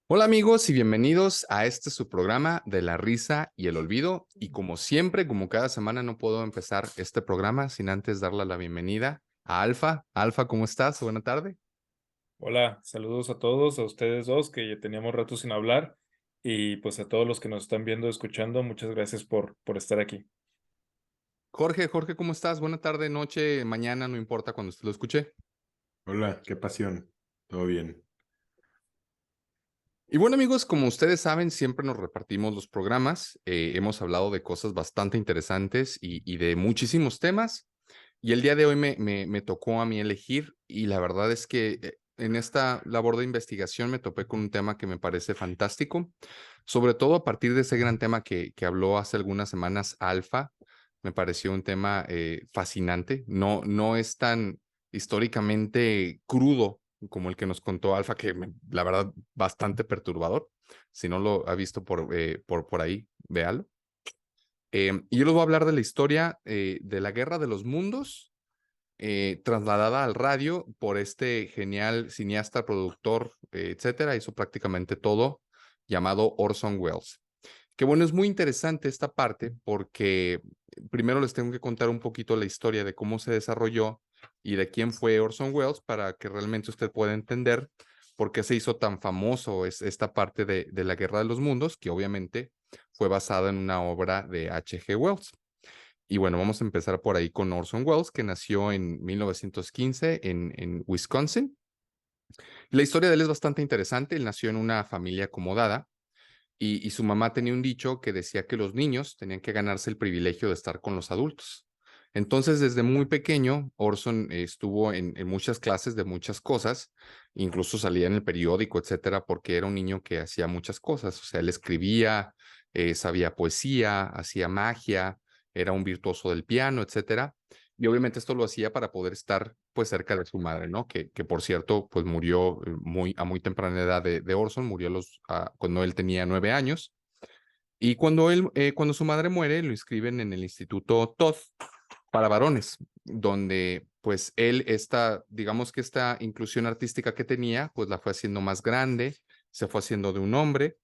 Hola amigos y bienvenidos a su programa de la risa y el olvido. Y como siempre, como cada semana, no puedo empezar este programa sin antes darle la bienvenida a Alfa. Alfa, ¿cómo estás? Buena tarde. Hola, saludos a todos, a ustedes dos que ya teníamos rato sin hablar y pues a todos los que nos están viendo, escuchando, muchas gracias por estar aquí. Jorge, ¿cómo estás? Buena tarde, noche, mañana, no importa cuando usted lo escuche. Hola, qué pasión. Todo bien. Y bueno amigos, como ustedes saben, siempre nos repartimos los programas. Hemos hablado de cosas bastante interesantes y de muchísimos temas. Y el día de hoy me tocó a mí elegir y la verdad es que en esta labor de investigación me topé con un tema que me parece fantástico, sobre todo a partir de ese gran tema que habló hace algunas semanas Alfa. Me pareció un tema fascinante. No es tan históricamente crudo como el que nos contó Alfa, la verdad bastante perturbador. Si no lo ha visto por ahí, véalo. Y yo les voy a hablar de la historia de la Guerra de los Mundos trasladada al radio por este genial cineasta, productor, etcétera. Hizo prácticamente todo, llamado Orson Welles. Que bueno, es muy interesante esta parte porque primero les tengo que contar un poquito la historia de cómo se desarrolló y de quién fue Orson Welles para que realmente usted pueda entender por qué se hizo tan famoso esta parte de la Guerra de los Mundos, que obviamente fue basada en una obra de H.G. Wells. Y bueno, vamos a empezar por ahí con Orson Welles, que nació en 1915 en Wisconsin. La historia de él es bastante interesante. Él nació en una familia acomodada y su mamá tenía un dicho que decía que los niños tenían que ganarse el privilegio de estar con los adultos. Entonces, desde muy pequeño, Orson estuvo en muchas clases de muchas cosas, incluso salía en el periódico, etcétera, porque era un niño que hacía muchas cosas. O sea, él escribía, sabía poesía, hacía magia, era un virtuoso del piano, etcétera. Y obviamente esto lo hacía para poder estar pues cerca de su madre, ¿no? Que por cierto, pues murió a muy temprana edad de Orson, murió cuando él tenía 9 años. Y cuando su madre muere, lo inscriben en el Instituto Todd para varones, donde pues digamos que esta inclusión artística que tenía, pues la fue haciendo más grande, se fue haciendo de un hombre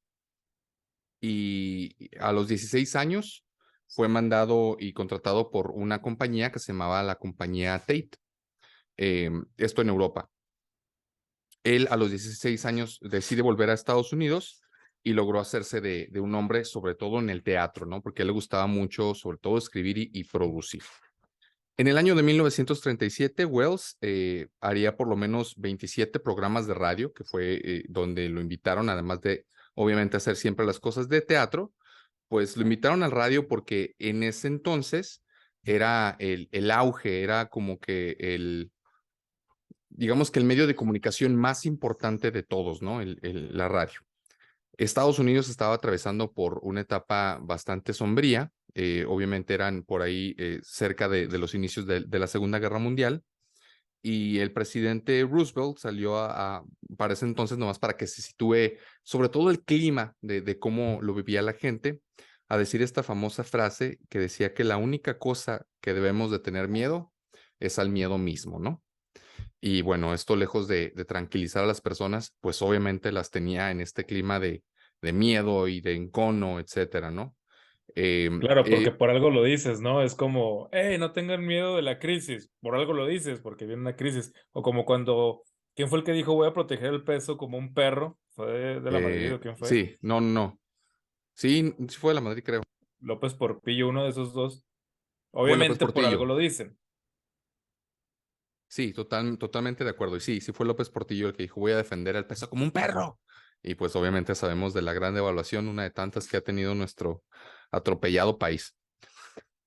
y a los 16 años fue mandado y contratado por una compañía que se llamaba la compañía Tate, esto en Europa. Él a los 16 años decide volver a Estados Unidos y logró hacerse de un hombre, sobre todo en el teatro, ¿no? Porque a él le gustaba mucho, sobre todo, escribir y producir. En el año de 1937, Wells haría por lo menos 27 programas de radio, que fue donde lo invitaron, además de, obviamente, hacer siempre las cosas de teatro, pues lo invitaron al radio porque en ese entonces era el auge, era como que digamos que el medio de comunicación más importante de todos, ¿no? La radio. Estados Unidos estaba atravesando por una etapa bastante sombría. Obviamente eran por ahí cerca de los inicios de la Segunda Guerra Mundial. Y el presidente Roosevelt salió para ese entonces, nomás para que se sitúe sobre todo el clima de cómo lo vivía la gente, a decir esta famosa frase que decía que la única cosa que debemos de tener miedo es al miedo mismo, ¿no? Y bueno, esto lejos de tranquilizar a las personas, pues obviamente las tenía en este clima de miedo y de encono, etcétera, ¿no? Eh, Claro, porque eh, por algo lo dices, ¿no? Es como, hey, no tengan miedo de la crisis, por algo lo dices, porque viene una crisis. O como cuando, ¿quién fue el que dijo voy a proteger el peso como un perro? ¿Fue de la Madrid o quién fue? sí, no, no, no. Sí, sí fue de la Madrid, creo. López Portillo, uno de esos dos. Fue López Obviamente por algo Portillo. lo dicen. Sí, totalmente de acuerdo. Y sí fue López Portillo el que dijo, voy a defender el peso como un perro. Y pues obviamente sabemos de la gran devaluación, una de tantas que ha tenido nuestro atropellado país.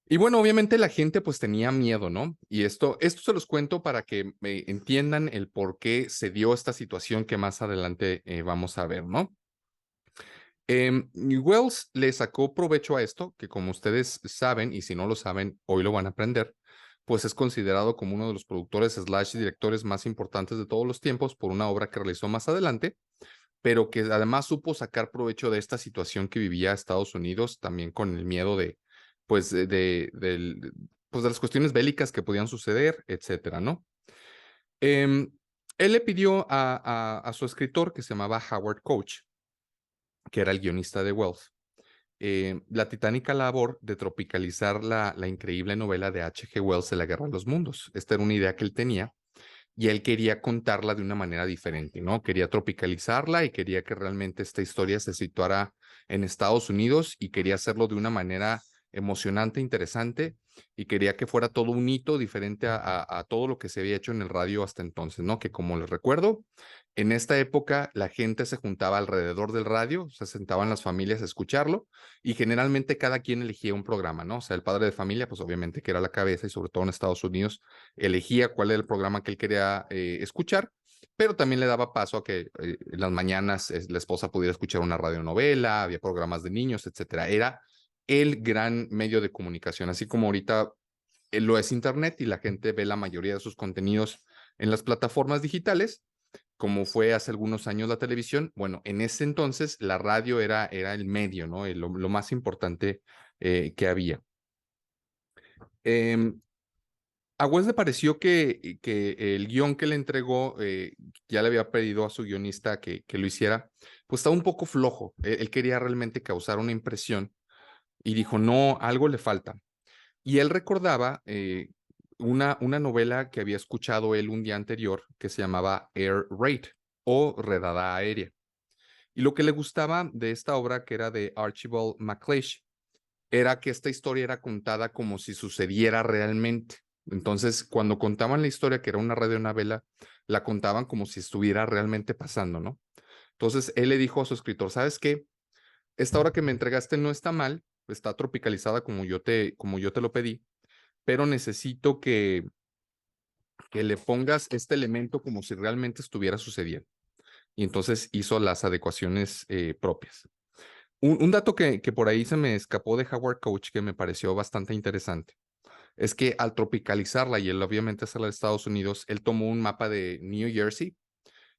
Y bueno, obviamente la gente pues tenía miedo, ¿no? Y esto se los cuento para que entiendan el por qué se dio esta situación que más adelante vamos a ver, ¿no? Wells le sacó provecho a esto, que como ustedes saben, y si no lo saben, hoy lo van a aprender, pues es considerado como uno de los productores slash directores más importantes de todos los tiempos por una obra que realizó más adelante, pero que además supo sacar provecho de esta situación que vivía Estados Unidos, también con el miedo pues, pues de las cuestiones bélicas que podían suceder, etcétera, ¿no? Em, Él le pidió a su escritor, que se llamaba Howard Koch, que era el guionista de Wells, la titánica labor de tropicalizar la increíble novela de H.G. Wells de La Guerra de los Mundos. Esta era una idea que él tenía y él quería contarla de una manera diferente, ¿no? Quería tropicalizarla y quería que realmente esta historia se situara en Estados Unidos y quería hacerlo de una manera emocionante, interesante, y quería que fuera todo un hito diferente a todo lo que se había hecho en el radio hasta entonces, ¿no? Que como les recuerdo, en esta época la gente se juntaba alrededor del radio, se sentaban las familias a escucharlo y generalmente cada quien elegía un programa, ¿no? O sea, el padre de familia, pues obviamente que era la cabeza y sobre todo en Estados Unidos, elegía cuál era el programa que él quería escuchar, pero también le daba paso a que en las mañanas la esposa pudiera escuchar una radionovela, había programas de niños, etcétera. Era el gran medio de comunicación, así como ahorita lo es Internet y la gente ve la mayoría de sus contenidos en las plataformas digitales, como fue hace algunos años la televisión. Bueno, en ese entonces la radio era el medio, ¿no? Lo más importante que había. A Wells le pareció que el guión que le entregó, ya le había pedido a su guionista que lo hiciera, pues estaba un poco flojo. Él quería realmente causar una impresión y dijo, no, algo le falta. Y él recordaba una novela que había escuchado él un día anterior que se llamaba Air Raid o Redada Aérea. Y lo que le gustaba de esta obra, que era de Archibald MacLeish, era que esta historia era contada como si sucediera realmente. Entonces, cuando contaban la historia, que era una radionovela, la contaban como si estuviera realmente pasando, ¿no? Entonces, él le dijo a su escritor, ¿sabes qué? Esta obra que me entregaste no está mal, está tropicalizada como yo te lo pedí, pero necesito que le pongas este elemento como si realmente estuviera sucediendo. Y entonces hizo las adecuaciones propias. Un dato que por ahí se me escapó de Howard Koch que me pareció bastante interesante es que al tropicalizarla y él obviamente hacerla de Estados Unidos, él tomó un mapa de New Jersey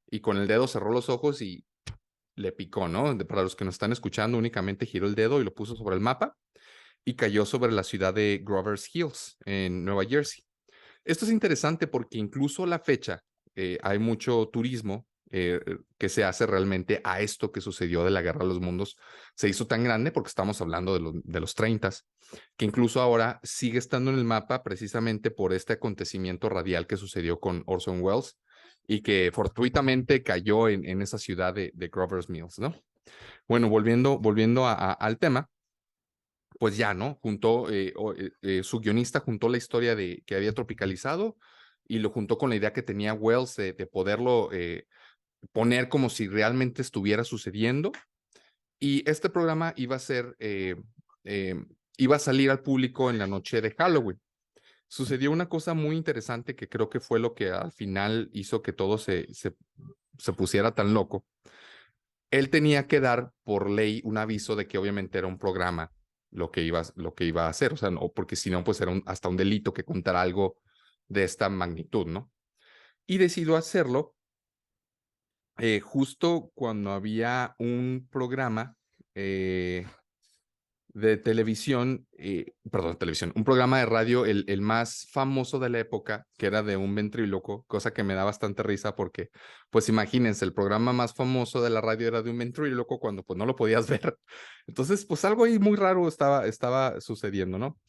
y con el dedo cerró los ojos y le picó, ¿no? Para los que nos están escuchando, únicamente giró el dedo y lo puso sobre el mapa y cayó sobre la ciudad de Grover's Hills, en Nueva Jersey. Esto es interesante porque incluso a la fecha hay mucho turismo que se hace realmente a esto que sucedió de la Guerra de los Mundos. Se hizo tan grande porque estamos hablando de los 30, que incluso ahora sigue estando en el mapa precisamente por este acontecimiento radial que sucedió con Orson Welles y que fortuitamente cayó en esa ciudad de Grover's Mills, ¿no? Bueno, volviendo al tema, pues ya, ¿no? Juntó, su guionista juntó la historia que había tropicalizado y lo juntó con la idea que tenía Wells de poderlo poner como si realmente estuviera sucediendo. Y este programa iba a ser, iba a salir al público en la noche de Halloween. Sucedió una cosa muy interesante que creo que fue lo que al final hizo que todo se pusiera tan loco. Él tenía que dar por ley un aviso de que obviamente era un programa lo que iba a hacer, o sea, no, porque si no, pues era hasta un delito que contara algo de esta magnitud, ¿no? Y decidió hacerlo justo cuando había un programa de televisión, perdón, televisión, un programa de radio, el más famoso de la época, que era de un ventríloco, cosa que me da bastante risa porque, pues imagínense, el programa más famoso de la radio era de un ventríloco cuando pues no lo podías ver. Entonces, pues algo ahí muy raro estaba sucediendo, ¿no?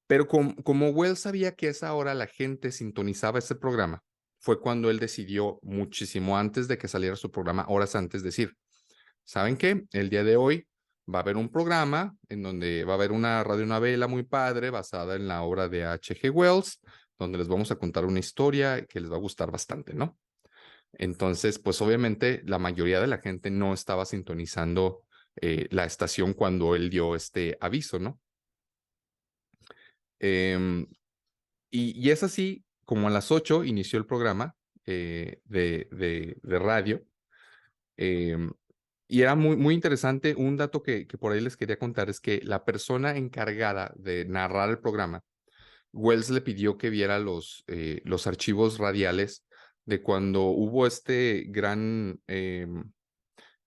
Pero como Wells sabía que a esa hora la gente sintonizaba ese programa, fue cuando él decidió, muchísimo antes de que saliera su programa, horas antes, decir, ¿saben qué? El día de hoy va a haber un programa en donde va a haber una radionovela muy padre basada en la obra de H.G. Wells, donde les vamos a contar una historia que les va a gustar bastante, ¿no? Entonces, pues obviamente la mayoría de la gente no estaba sintonizando la estación cuando él dio este aviso, ¿no? Em, y es así como a las 8 inició el programa de radio. em, y era muy interesante. Un dato que por ahí les quería contar es que la persona encargada de narrar el programa, Wells le pidió que viera los archivos radiales de cuando hubo este gran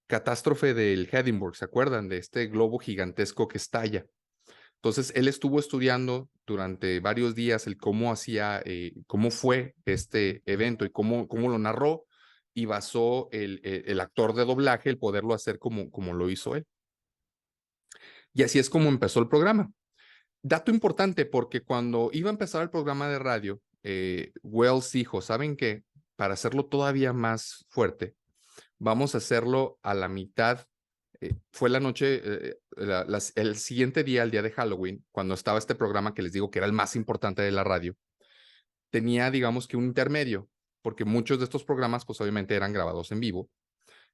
catástrofe del Hindenburg, ¿se acuerdan? De este globo gigantesco que estalla. Entonces, él estuvo estudiando durante varios días el cómo fue este evento y cómo lo narró y basó el actor de doblaje el poderlo hacer como lo hizo él. Y así es como empezó el programa. Dato importante, porque cuando iba a empezar el programa de radio, Wells dijo, ¿saben qué? Para hacerlo todavía más fuerte, vamos a hacerlo a la mitad. Fue la noche, el siguiente día, el día de Halloween, cuando estaba este programa que les digo que era el más importante de la radio, tenía, digamos que un intermedio, porque muchos de estos programas, pues obviamente eran grabados en vivo,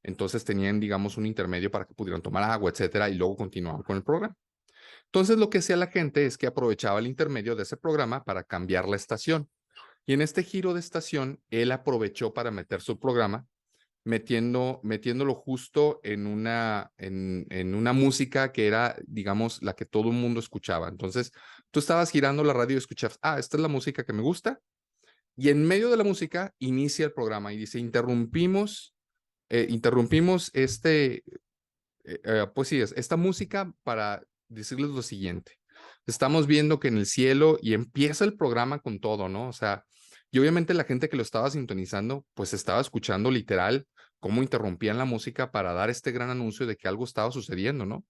entonces tenían, digamos, un intermedio para que pudieran tomar agua, etcétera, y luego continuaban con el programa. Entonces, lo que hacía la gente es que aprovechaba el intermedio de ese programa para cambiar la estación. Y en este giro de estación, él aprovechó para meter su programa, metiéndolo justo en una música que era, digamos, la que todo el mundo escuchaba. Entonces, tú estabas girando la radio y escuchabas, esta es la música que me gusta. Y en medio de la música inicia el programa y dice, interrumpimos pues sí, esta música para decirles lo siguiente. Estamos viendo que en el cielo y empieza el programa con todo, ¿no? O sea, y obviamente la gente que lo estaba sintonizando, pues estaba escuchando literal cómo interrumpían la música para dar este gran anuncio de que algo estaba sucediendo, ¿no?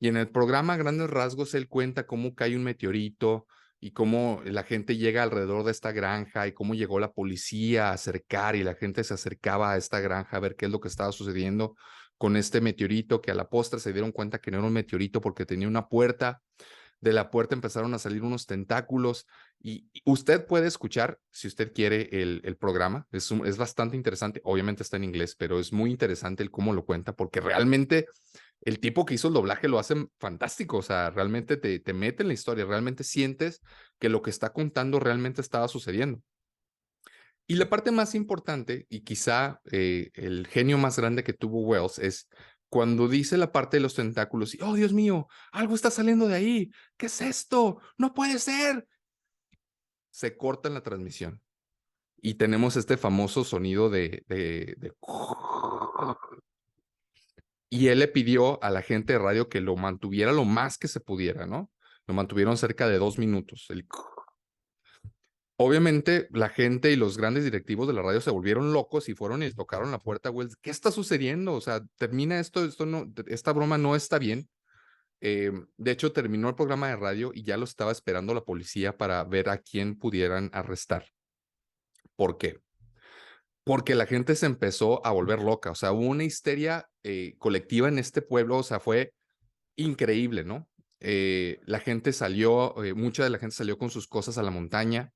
Y en el programa, a grandes rasgos, él cuenta cómo cae un meteorito y cómo la gente llega alrededor de esta granja y cómo llegó la policía a acercar y la gente se acercaba a esta granja a ver qué es lo que estaba sucediendo con este meteorito, que a la postre se dieron cuenta que no era un meteorito porque tenía una puerta. De la puerta empezaron a salir unos tentáculos y usted puede escuchar, si usted quiere, el programa. Es bastante interesante. Obviamente está en inglés, pero es muy interesante el cómo lo cuenta porque realmente el tipo que hizo el doblaje lo hace fantástico. O sea, realmente te mete en la historia, realmente sientes que lo que está contando realmente estaba sucediendo. Y la parte más importante, y quizá el genio más grande que tuvo Wells, es cuando dice la parte de los tentáculos y, oh, Dios mío, algo está saliendo de ahí. ¿Qué es esto? No puede ser. Se corta en la transmisión y tenemos este famoso sonido de... Y él le pidió a la gente de radio que lo mantuviera lo más que se pudiera, ¿no? Lo mantuvieron cerca de 2 minutos. Obviamente, la gente y los grandes directivos de la radio se volvieron locos y fueron y tocaron la puerta a Wells. ¿Qué está sucediendo? O sea, termina esto no, esta broma no está bien. De hecho, terminó el programa de radio y ya lo estaba esperando la policía para ver a quién pudieran arrestar. ¿Por qué? Porque la gente se empezó a volver loca. O sea, hubo una histeria colectiva en este pueblo. O sea, fue increíble, ¿no? La gente salió, mucha de la gente salió con sus cosas a la montaña.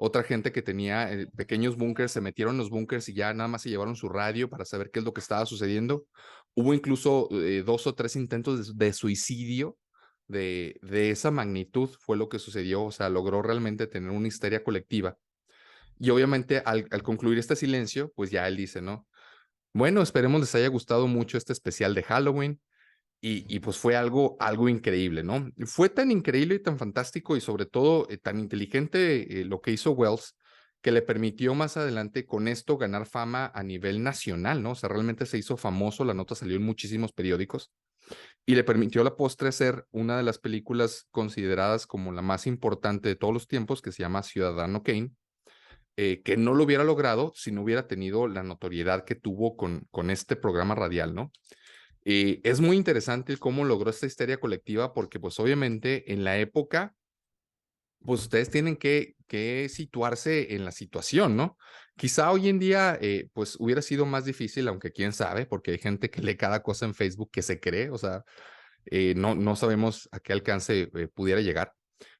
Otra gente que tenía pequeños búnkers se metieron en los búnkers y ya nada más se llevaron su radio para saber qué es lo que estaba sucediendo. Hubo incluso 2 o 3 intentos de suicidio de esa magnitud fue lo que sucedió. O sea, logró realmente tener una histeria colectiva. Y obviamente al concluir este silencio, pues ya él dice, ¿no? Bueno, esperemos les haya gustado mucho este especial de Halloween. Y pues fue algo increíble, ¿no? Fue tan increíble y tan fantástico y sobre todo tan inteligente lo que hizo Wells que le permitió más adelante con esto ganar fama a nivel nacional, ¿no? O sea, realmente se hizo famoso, la nota salió en muchísimos periódicos y le permitió a la postre ser una de las películas consideradas como la más importante de todos los tiempos, que se llama Ciudadano Kane, que no lo hubiera logrado si no hubiera tenido la notoriedad que tuvo con este programa radial, ¿no? Es muy interesante el cómo logró esta histeria colectiva porque pues obviamente en la época, pues ustedes tienen que situarse en la situación, ¿no? Quizá hoy en día pues hubiera sido más difícil, aunque quién sabe, porque hay gente que lee cada cosa en Facebook que se cree, o sea, no sabemos a qué alcance pudiera llegar.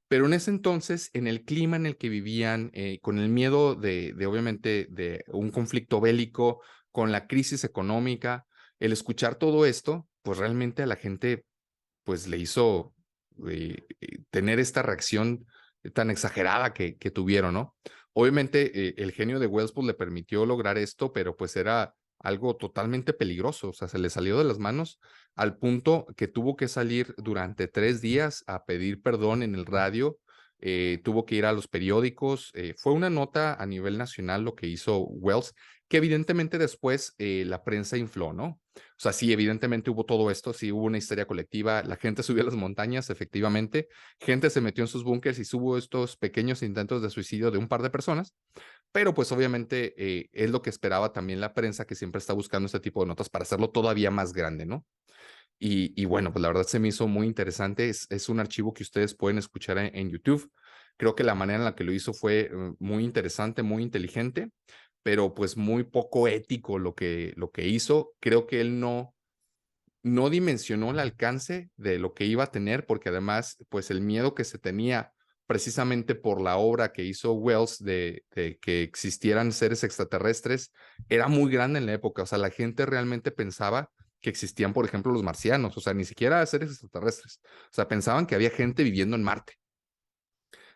Pero en ese entonces, en el clima en el que vivían, con el miedo de obviamente de un conflicto bélico, con la crisis económica, el escuchar todo esto, pues realmente a la gente pues le hizo tener esta reacción tan exagerada que tuvieron, ¿no? Obviamente el genio de Wells pues, le permitió lograr esto, pero pues era algo totalmente peligroso, o sea, se le salió de las manos al punto que tuvo que salir durante 3 días a pedir perdón en el radio, tuvo que ir a los periódicos, fue una nota a nivel nacional lo que hizo Wells, que evidentemente después la prensa infló, ¿no? O sea, sí, evidentemente hubo todo esto, sí hubo una histeria colectiva, la gente subió a las montañas, efectivamente, gente se metió en sus búnkers y hubo estos pequeños intentos de suicidio de un par de personas, pero pues obviamente es lo que esperaba también la prensa, que siempre está buscando este tipo de notas para hacerlo todavía más grande, ¿no? Y bueno, pues la verdad se me hizo muy interesante. Es un archivo que ustedes pueden escuchar en YouTube. Creo que la manera en la que lo hizo fue muy interesante, muy inteligente, pero pues muy poco ético lo que hizo. Creo que él no dimensionó el alcance de lo que iba a tener, porque además, pues el miedo que se tenía precisamente por la obra que hizo Wells de que existieran seres extraterrestres era muy grande en la época. O sea, la gente realmente pensaba que existían, por ejemplo, los marcianos, o sea, ni siquiera seres extraterrestres. O sea, pensaban que había gente viviendo en Marte.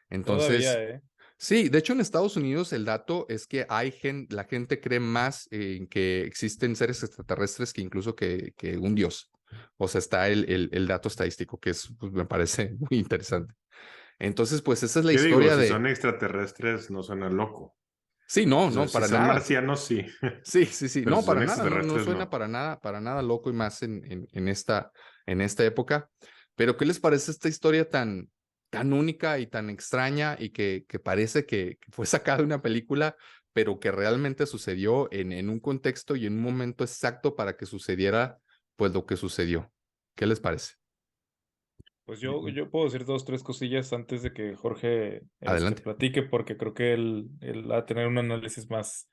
Todavía, Entonces, sí, de hecho en Estados Unidos el dato es que la gente cree más en que existen seres extraterrestres que incluso que un dios. O sea, está el dato estadístico, que es, pues, me parece muy interesante. Entonces, pues esa es la ¿Qué digo? historia Si de... son extraterrestres, no suena loco. Sí, O no, sea, no, si para son nada. marcianos, sí. Sí, sí, sí, Pero no, si para son nada, no extraterrestres, suena no. para nada loco, y más en esta época. Pero, ¿qué les parece esta historia tan única y tan extraña y que parece que fue sacada de una película, pero que realmente sucedió en un contexto y en un momento exacto para que sucediera, pues, lo que sucedió? ¿Qué les parece? pues yo puedo decir dos, tres cosillas antes de que Jorge Adelante. platique, porque creo que él va a tener un análisis más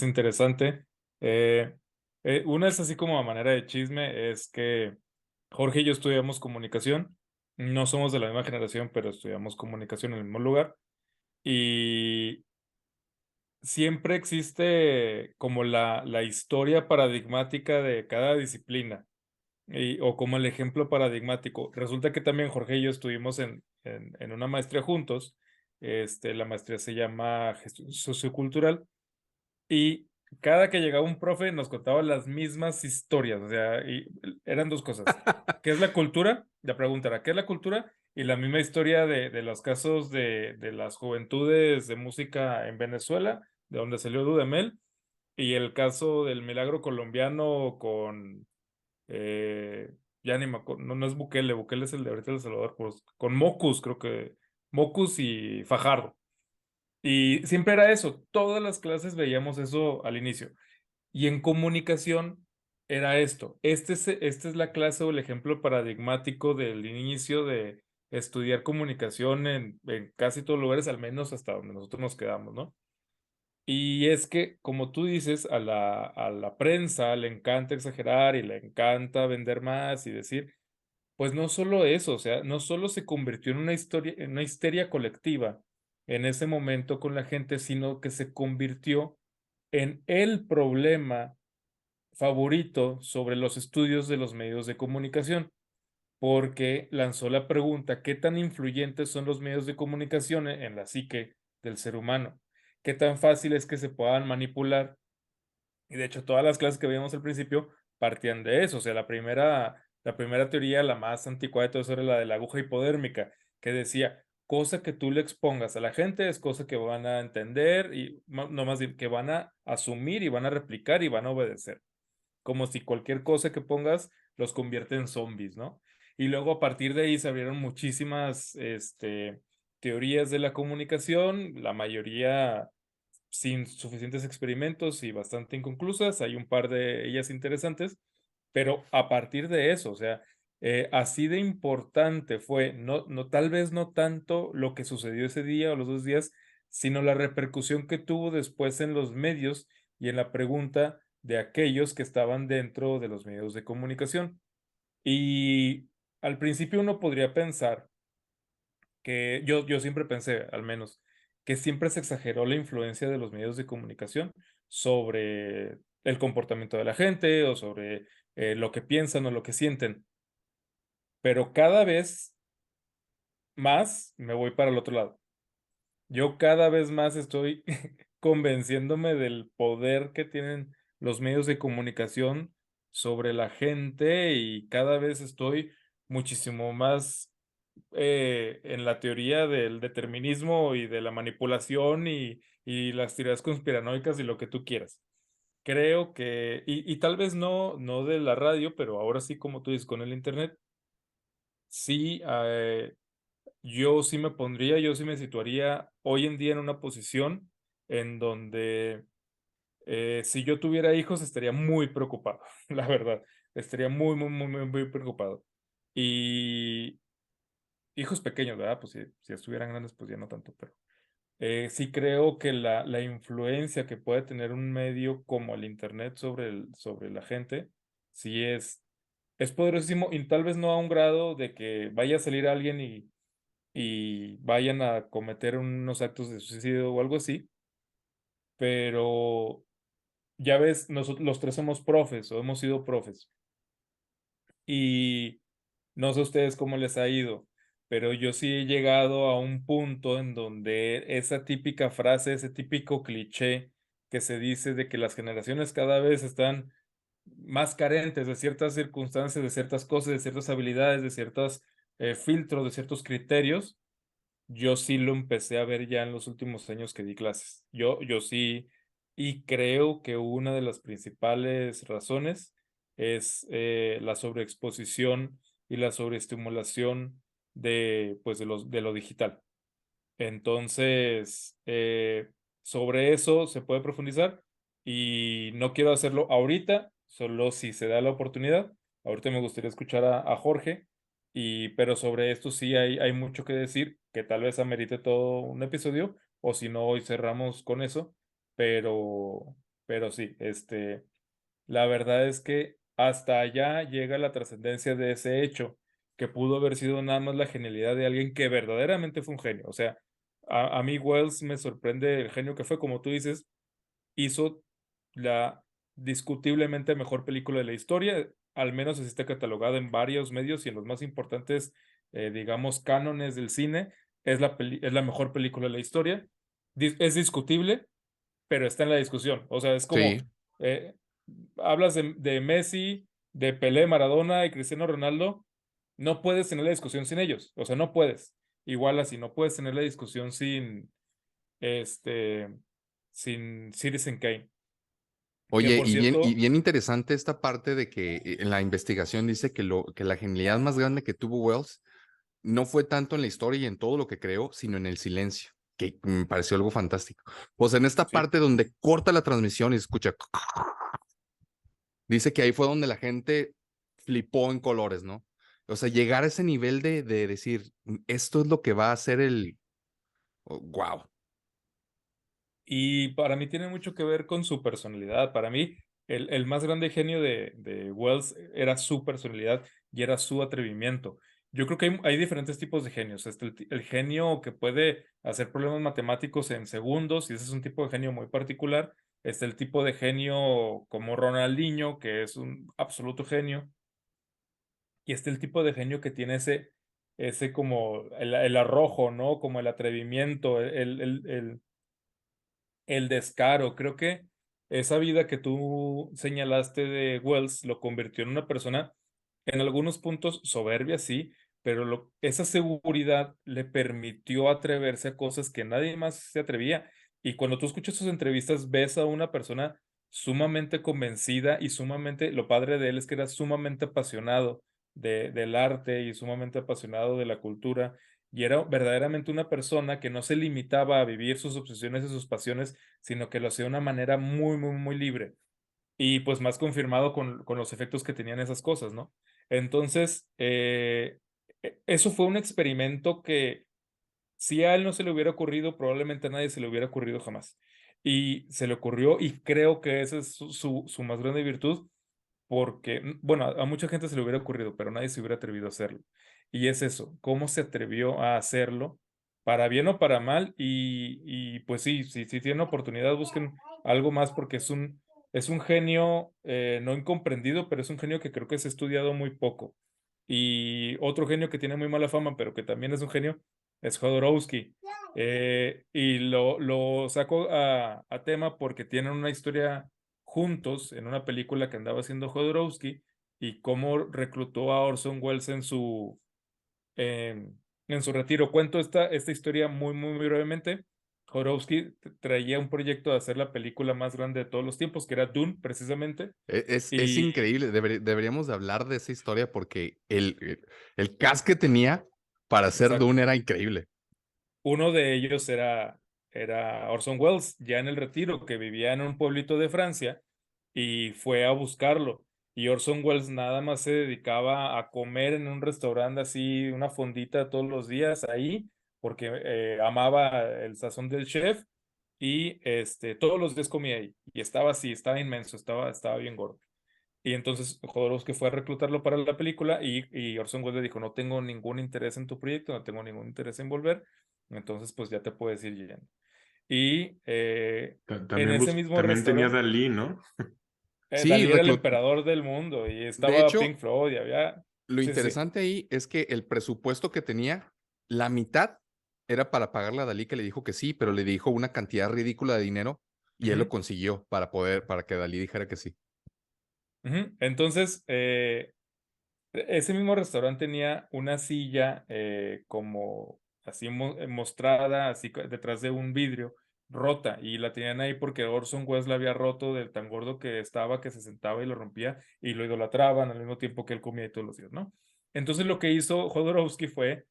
interesante. Una es así como a manera de chisme, es que Jorge y yo estudiamos comunicación. No somos de la misma generación, pero estudiamos comunicación en el mismo lugar. Y siempre existe como la historia paradigmática de cada disciplina, o como el ejemplo paradigmático. Resulta que también Jorge y yo estuvimos en una maestría juntos. La maestría se llama Gestión Sociocultural. Y cada que llegaba un profe nos contaba las mismas historias, o sea, y eran dos cosas. ¿Qué es la cultura? La pregunta era, ¿qué es la cultura? Y la misma historia de los casos de las juventudes de música en Venezuela, de donde salió Dudamel, y el caso del milagro colombiano con, eh, ya ni me acuerdo, no es Bukele, Bukele es el de ahorita de El Salvador, pues, con Mocus, creo que, Mocus y Fajardo. Y siempre era eso, todas las clases veíamos eso al inicio. Y en comunicación era esto. Esta es la clase o el ejemplo paradigmático del inicio de estudiar comunicación en casi todos los lugares, al menos hasta donde nosotros nos quedamos, ¿no? Y es que, como tú dices, a la prensa le encanta exagerar y le encanta vender más y decir, pues no solo eso, o sea, no solo se convirtió en una historia, en una histeria colectiva en ese momento con la gente, sino que se convirtió en el problema favorito sobre los estudios de los medios de comunicación, porque lanzó la pregunta, ¿qué tan influyentes son los medios de comunicación en la psique del ser humano? ¿Qué tan fácil es que se puedan manipular? Y de hecho, todas las clases que veíamos al principio partían de eso. O sea, la primera teoría, la más anticuada de todo eso, era la de la aguja hipodérmica, que decía, cosa que tú le expongas a la gente es cosa que van a entender y no más bien que van a asumir y van a replicar y van a obedecer. Como si cualquier cosa que pongas los convierte en zombies, ¿no? Y luego a partir de ahí se abrieron muchísimas teorías de la comunicación, la mayoría sin suficientes experimentos y bastante inconclusas. Hay un par de ellas interesantes, pero a partir de eso, o sea, así de importante fue, tal vez no tanto lo que sucedió ese día o los dos días, sino la repercusión que tuvo después en los medios y en la pregunta de aquellos que estaban dentro de los medios de comunicación. Y al principio uno podría pensar que yo siempre pensé, al menos, que siempre se exageró la influencia de los medios de comunicación sobre el comportamiento de la gente o sobre lo que piensan o lo que sienten. Pero cada vez más me voy para el otro lado. Yo cada vez más estoy convenciéndome del poder que tienen los medios de comunicación sobre la gente y cada vez estoy muchísimo más en la teoría del determinismo y de la manipulación y las teorías conspiranoicas y lo que tú quieras. Creo que, y tal vez no de la radio, pero ahora sí, como tú dices, con el internet, sí, yo sí me situaría hoy en día en una posición en donde si yo tuviera hijos estaría muy preocupado, la verdad, estaría muy, muy, muy, muy, muy preocupado. Y hijos pequeños, ¿verdad? Pues si estuvieran grandes, pues ya no tanto, pero sí creo que la influencia que puede tener un medio como el Internet sobre la gente, sí es poderosísimo y tal vez no a un grado de que vaya a salir alguien y vayan a cometer unos actos de suicidio o algo así, pero ya ves, nosotros los tres somos profes o hemos sido profes y no sé a ustedes cómo les ha ido, pero yo sí he llegado a un punto en donde esa típica frase, ese típico cliché que se dice de que las generaciones cada vez están más carentes de ciertas circunstancias, de ciertas cosas, de ciertas habilidades, de ciertos filtros, de ciertos criterios, yo sí lo empecé a ver ya en los últimos años que di clases. Yo sí, y creo que una de las principales razones es la sobreexposición y la sobreestimulación pues, de lo digital. Entonces, sobre eso se puede profundizar y no quiero hacerlo ahorita, solo si se da la oportunidad. Ahorita me gustaría escuchar a Jorge, pero sobre esto sí hay mucho que decir, que tal vez amerite todo un episodio, o si no, hoy cerramos con eso, pero, pero sí, la verdad es que hasta allá llega la trascendencia de ese hecho, que pudo haber sido nada más la genialidad de alguien que verdaderamente fue un genio. O sea, a mí Wells me sorprende el genio que fue, como tú dices, hizo la discutiblemente mejor película de la historia, al menos así está catalogada en varios medios y en los más importantes, digamos, cánones del cine, es la mejor película de la historia. Es discutible, pero está en la discusión. O sea, es como, Sí. eh, hablas de Messi, de Pelé, Maradona y Cristiano Ronaldo, no puedes tener la discusión sin ellos. O sea, no puedes. Igual así, no puedes tener la discusión este, sin Citizen Kane. Que Oye, por y cierto, bien interesante esta parte de que en la investigación dice que la genialidad más grande que tuvo Wells no fue tanto en la historia y en todo lo que creó, sino en el silencio, que me pareció algo fantástico. Pues en esta sí. parte donde corta la transmisión y se escucha, dice que ahí fue donde la gente flipó en colores, ¿no? O sea, llegar a ese nivel de decir, esto es lo que va a ser wow. Y para mí tiene mucho que ver con su personalidad. Para mí, el más grande genio de Wells era su personalidad y era su atrevimiento. Yo creo que hay diferentes tipos de genios. El genio que puede hacer problemas matemáticos en segundos, y ese es un tipo de genio muy particular. Está el tipo de genio como Ronaldinho, que es un absoluto genio. Y está el tipo de genio que tiene ese como el arrojo, ¿no? Como el atrevimiento, el descaro. Creo que esa vida que tú señalaste de Wells lo convirtió en una persona en algunos puntos soberbia, sí, pero esa seguridad le permitió atreverse a cosas que nadie más se atrevía. Y cuando tú escuchas sus entrevistas, ves a una persona sumamente convencida y sumamente, lo padre de él es que era sumamente apasionado del arte y sumamente apasionado de la cultura. Y era verdaderamente una persona que no se limitaba a vivir sus obsesiones y sus pasiones, sino que lo hacía de una manera muy, muy, muy libre. Y pues más confirmado con los efectos que tenían esas cosas, ¿no? Entonces, eso fue un experimento que si a él no se le hubiera ocurrido, probablemente a nadie se le hubiera ocurrido jamás. Y se le ocurrió y creo que esa es su más grande virtud, porque, bueno, a mucha gente se le hubiera ocurrido, pero nadie se hubiera atrevido a hacerlo. Y es eso, cómo se atrevió a hacerlo, para bien o para mal, y pues sí, si tienen oportunidad, busquen algo más, porque es un genio no incomprendido, pero es un genio que creo que se ha estudiado muy poco. Y otro genio que tiene muy mala fama, pero que también es un genio, es Jodorowsky. Y lo saco a tema porque tienen una historia juntos en una película que andaba haciendo Jodorowsky y cómo reclutó a Orson Welles en su retiro. Cuento esta historia muy, muy, muy brevemente. Jodorowsky traía un proyecto de hacer la película más grande de todos los tiempos, que era Dune, precisamente. Es Y increíble, deberíamos de hablar de esa historia porque el cast que tenía para hacer exacto, Dune era increíble. uno de ellos era Orson Welles, ya en el retiro, que vivía en un pueblito de Francia y fue a buscarlo. Y Orson Welles nada más se dedicaba a comer en un restaurante así, una fondita todos los días ahí, porque amaba el sazón del chef y todos los días comía ahí. Y estaba así, estaba inmenso, estaba bien gordo. Y entonces Jodorowsky fue a reclutarlo para la película y Orson Welles le dijo, no tengo ningún interés en tu proyecto, no tengo ningún interés en volver, entonces pues ya te puedes ir yendo. Y en También, ese mismo también tenía restaurante, Dalí, ¿no? Sí, Dalí era el emperador del mundo y de estaba Pink hecho, Floyd y había... lo Sí, sí. interesante ahí es que el presupuesto que tenía, la mitad era para pagarle a Dalí, que le dijo que sí, pero le dijo una cantidad ridícula de dinero y él lo Ujú, consiguió para que Dalí dijera que sí. ujú. Entonces, ese mismo restaurante tenía una silla como así mostrada, así detrás de un vidrio, rota, y la tenían ahí porque Orson Welles la había roto del tan gordo que estaba, que se sentaba y lo rompía, y lo idolatraban al mismo tiempo que él comía y todos los días, ¿no? Entonces lo que hizo Jodorowsky fue,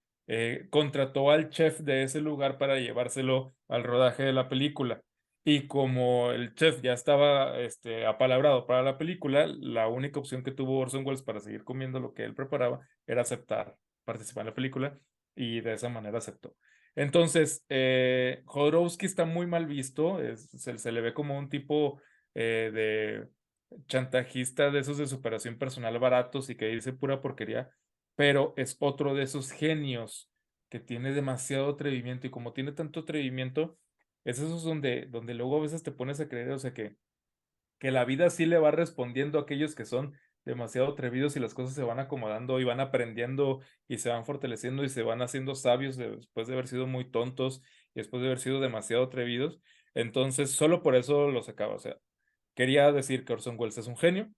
contrató al chef de ese lugar para llevárselo al rodaje de la película. Y como el chef ya estaba apalabrado para la película, la única opción que tuvo Orson Welles para seguir comiendo lo que él preparaba era aceptar participar en la película y de esa manera aceptó. Entonces, Jodorowsky está muy mal visto, se le ve como un tipo de chantajista de esos de superación personal baratos y que dice pura porquería, pero es otro de esos genios que tiene demasiado atrevimiento y como tiene tanto atrevimiento, es eso donde luego a veces te pones a creer, o sea, que la vida sí le va respondiendo a aquellos que son demasiado atrevidos y las cosas se van acomodando y van aprendiendo y se van fortaleciendo y se van haciendo sabios después de haber sido muy tontos y después de haber sido demasiado atrevidos. Entonces, solo por eso lo sacaba. O sea, quería decir que Orson Welles es un genio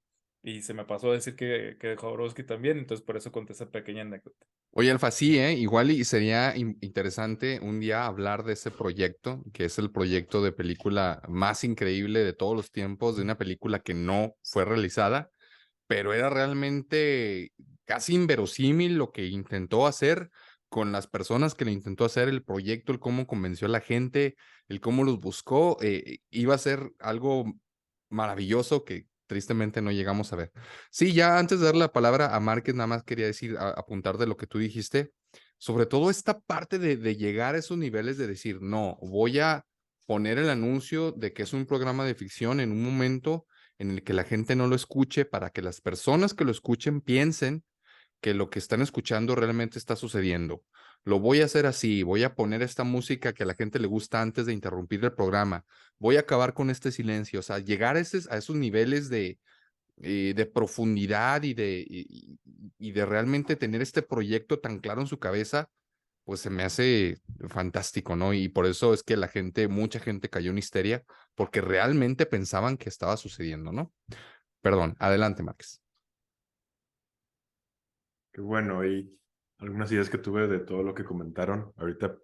y se me pasó a decir que Jodorowsky también, entonces por eso conté esa pequeña anécdota. Oye, Alfa, sí, igual y sería interesante un día hablar de ese proyecto, que es el proyecto de película más increíble de todos los tiempos, de una película que no fue realizada, pero era realmente casi inverosímil lo que intentó hacer con las personas que le intentó hacer el proyecto, el cómo convenció a la gente, el cómo los buscó, iba a ser algo maravilloso que tristemente no llegamos a ver. Sí, ya antes de dar la palabra a Márquez, nada más quería decir, apuntar de lo que tú dijiste, sobre todo esta parte de llegar a esos niveles de decir, no, voy a poner el anuncio de que es un programa de ficción en un momento en el que la gente no lo escuche para que las personas que lo escuchen piensen que lo que están escuchando realmente está sucediendo. Lo voy a hacer así, voy a poner esta música que a la gente le gusta antes de interrumpir el programa, voy a acabar con este silencio, o sea, llegar a esos niveles de profundidad y de realmente tener este proyecto tan claro en su cabeza, pues se me hace fantástico, ¿no? Y por eso es que la gente, mucha gente cayó en histeria, porque realmente pensaban que estaba sucediendo, ¿no? Perdón, adelante, Márquez. Qué bueno, y algunas ideas que tuve de todo lo que comentaron. Ahorita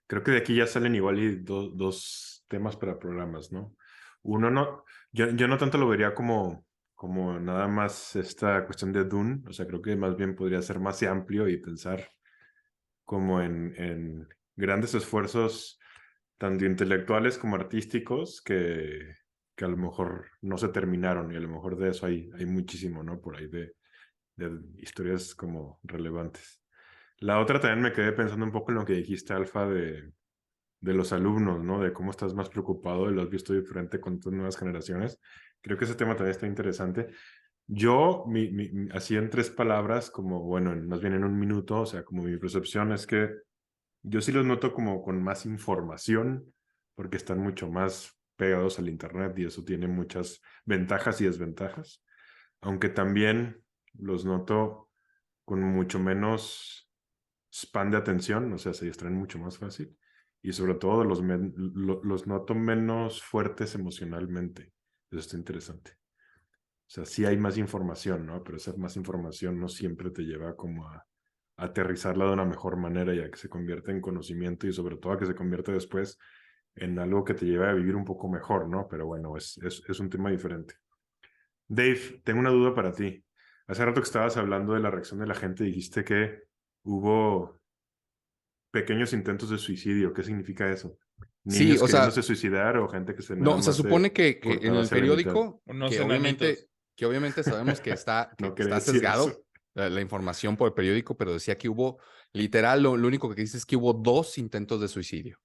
creo que de aquí ya salen igual y dos temas para programas, ¿no? Uno no, yo no tanto lo vería como nada más esta cuestión de Dune, o sea, creo que más bien podría ser más amplio y pensar como en grandes esfuerzos, tanto intelectuales como artísticos, que a lo mejor no se terminaron y a lo mejor de eso hay muchísimo, ¿no? Por ahí de historias como relevantes. La otra también me quedé pensando un poco en lo que dijiste, Alfa, de los alumnos, ¿no? De cómo estás más preocupado y lo has visto diferente con tus nuevas generaciones. Creo que ese tema también está interesante. Yo, así en tres palabras, como, bueno, más bien en un minuto, o sea, como mi percepción es que yo sí los noto como con más información, porque están mucho más pegados al Internet y eso tiene muchas ventajas y desventajas, aunque también los noto con mucho menos span de atención, o sea, se distraen mucho más fácil y sobre todo los noto menos fuertes emocionalmente. Eso está interesante. O sea, sí hay más información, ¿no? Pero esa más información no siempre te lleva como a aterrizarla de una mejor manera y a que se convierta en conocimiento y sobre todo a que se convierta después en algo que te lleve a vivir un poco mejor, ¿no? Pero bueno, es un tema diferente. Dave, tengo una duda para ti. Hace rato que estabas hablando de la reacción de la gente, dijiste que hubo pequeños intentos de suicidio. ¿Qué significa eso? Sí, ¿Niños o sea, queriéndose suicidar o gente que se nada no, se más se supone que en cortaba el hacia la mitad? periódico, Unos que enanitos. obviamente sabemos que No quería está decir eso. sesgado la información por el periódico, pero decía que hubo, literal, lo único que dice es que hubo 2 intentos de suicidio.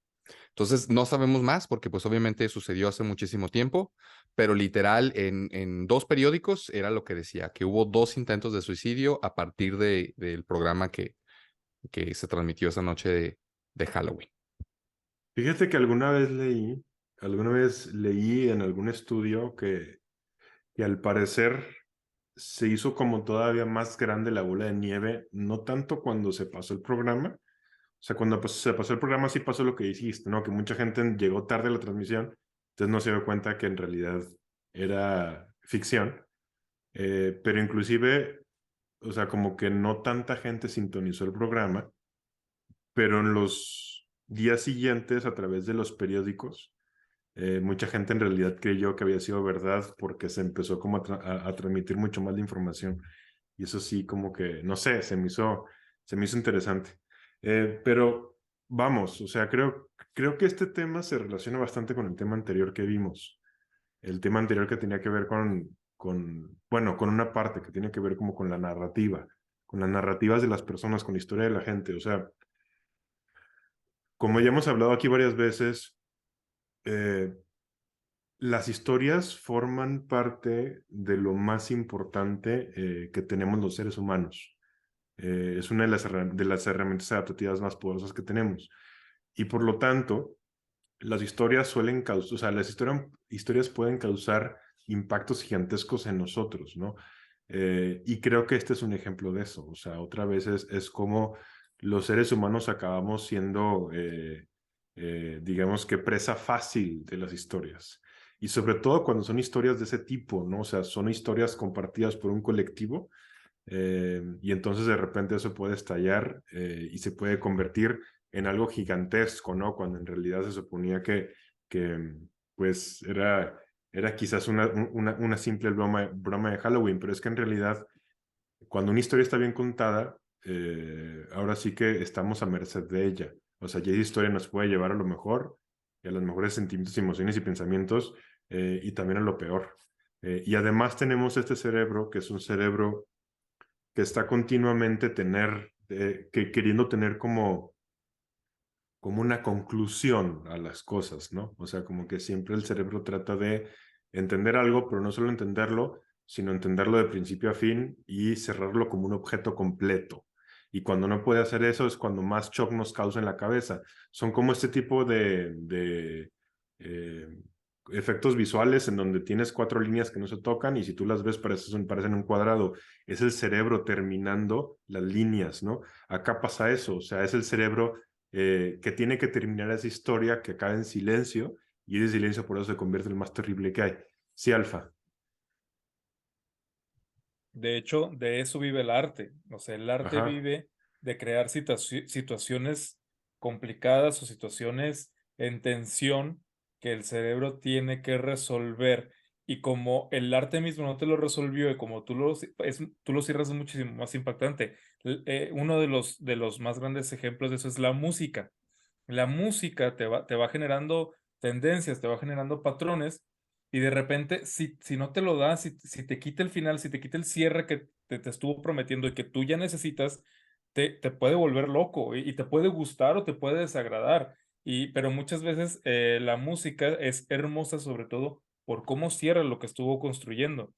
Entonces, no sabemos más porque pues obviamente sucedió hace muchísimo tiempo, pero literal en 2 periódicos era lo que decía, que hubo 2 intentos de suicidio a partir del programa que se transmitió esa noche de Halloween. Fíjate que alguna vez leí en algún estudio que al parecer se hizo como todavía más grande la bola de nieve, no tanto cuando se pasó el programa, o sea, cuando se pasó el programa sí pasó lo que dijiste, ¿no? Que mucha gente llegó tarde a la transmisión, entonces no se dio cuenta que en realidad era ficción, pero inclusive, o sea, como que no tanta gente sintonizó el programa, pero en los días siguientes a través de los periódicos, mucha gente en realidad creyó que había sido verdad porque se empezó como a transmitir mucho más la información. Y eso sí, como que, no sé, se me hizo interesante. Pero vamos, o sea, creo que este tema se relaciona bastante con el tema anterior que vimos. El tema anterior que tenía que ver bueno, con una parte que tiene que ver como con la narrativa, con las narrativas de las personas, con la historia de la gente. O sea, como ya hemos hablado aquí varias veces, eh, las historias forman parte de lo más importante que tenemos los seres humanos. Es una de las herramientas adaptativas más poderosas que tenemos. Y por lo tanto, las historias suelen causar, o sea, historias pueden causar impactos gigantescos en nosotros, ¿no? Y creo que este es un ejemplo de eso. O sea, otra vez es como los seres humanos acabamos siendo, digamos que presa fácil de las historias. Y sobre todo cuando son historias de ese tipo, ¿no? O sea, son historias compartidas por un colectivo y entonces de repente eso puede estallar y se puede convertir en algo gigantesco, ¿no? Cuando en realidad se suponía que pues era quizás una simple broma de Halloween, pero es que en realidad cuando una historia está bien contada, ahora sí que estamos a merced de ella. O sea, ya esa historia nos puede llevar a lo mejor, y a los mejores sentimientos, emociones y pensamientos, y también a lo peor. Y además tenemos este cerebro, que es un cerebro que está continuamente queriendo tener como una conclusión a las cosas, ¿no? O sea, como que siempre el cerebro trata de entender algo, pero no solo entenderlo, sino entenderlo de principio a fin y cerrarlo como un objeto completo. Y cuando no puede hacer eso es cuando más shock nos causa en la cabeza. Son como este tipo de eh, efectos visuales en donde tienes 4 líneas que no se tocan y si tú las ves parecen un cuadrado. Es el cerebro terminando las líneas, ¿no? Acá pasa eso, o sea, es el cerebro que tiene que terminar esa historia que acaba en silencio y ese silencio por eso se convierte en el más terrible que hay. Sí, Alfa. De hecho, de eso vive el arte. O sea, el arte Ajá. vive de crear situaciones complicadas o situaciones en tensión que el cerebro tiene que resolver. Y como el arte mismo no te lo resolvió y como tú lo cierras es muchísimo más impactante. Uno de los más grandes ejemplos de eso es la música. La música te va generando tendencias, te va generando patrones y de repente, si no te lo da, si te quita el final, si te quita el cierre que te estuvo prometiendo y que tú ya necesitas, te puede volver loco y te puede gustar o te puede desagradar. Pero muchas veces la música es hermosa sobre todo por cómo cierra lo que estuvo construyendo.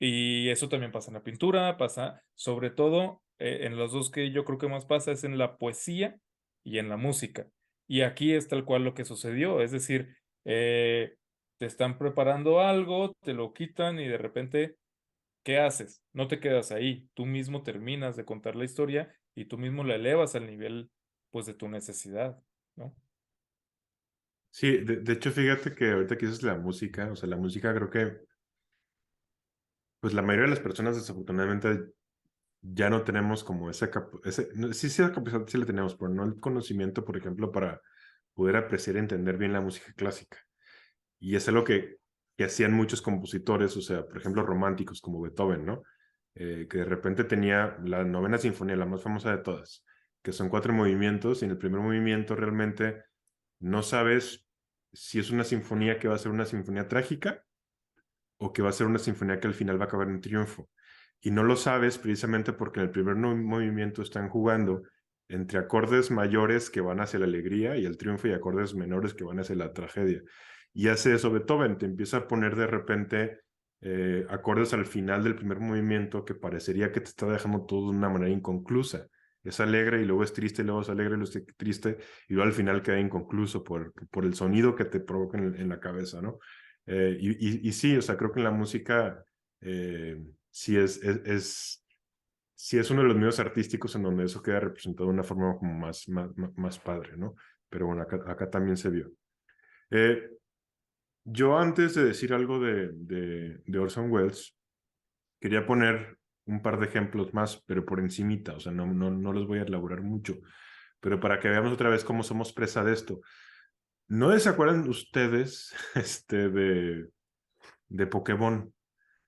Y eso también pasa en la pintura, pasa sobre todo en los dos que yo creo que más pasa es en la poesía y en la música. Y aquí es tal cual lo que sucedió, es decir, te están preparando algo, te lo quitan y de repente, ¿qué haces? No te quedas ahí, tú mismo terminas de contar la historia y tú mismo la elevas al nivel, pues, de tu necesidad, ¿no? Sí, de hecho, fíjate que ahorita que dices la música, o sea, la música creo que, pues la mayoría de las personas desafortunadamente ya no tenemos como sí, la capacidad sí la tenemos, pero no el conocimiento, por ejemplo, para poder apreciar y entender bien la música clásica. Y es algo que hacían muchos compositores, o sea, por ejemplo, románticos como Beethoven, ¿no? Que de repente tenía la novena sinfonía, la más famosa de todas, que son 4 movimientos, y en el primer movimiento realmente no sabes si es una sinfonía que va a ser una sinfonía trágica o que va a ser una sinfonía que al final va a acabar en triunfo. Y no lo sabes precisamente porque en el primer movimiento están jugando entre acordes mayores que van hacia la alegría y el triunfo y acordes menores que van hacia la tragedia. Y hace eso Beethoven, te empieza a poner de repente acordes al final del primer movimiento que parecería que te está dejando todo de una manera inconclusa. Es alegre y luego es triste, y luego es alegre y luego es triste, y luego al final queda inconcluso por el sonido que te provoca en la cabeza, ¿no? Y sí, o sea, creo que en la música sí sí es uno de los medios artísticos en donde eso queda representado de una forma como más padre, ¿no? Pero bueno, acá también se vio. Eh, yo antes de decir algo de Orson Welles, quería poner un par de ejemplos más, pero por encimita, o sea, no los voy a elaborar mucho, pero para que veamos otra vez cómo somos presa de esto. ¿No se acuerdan ustedes de Pokémon?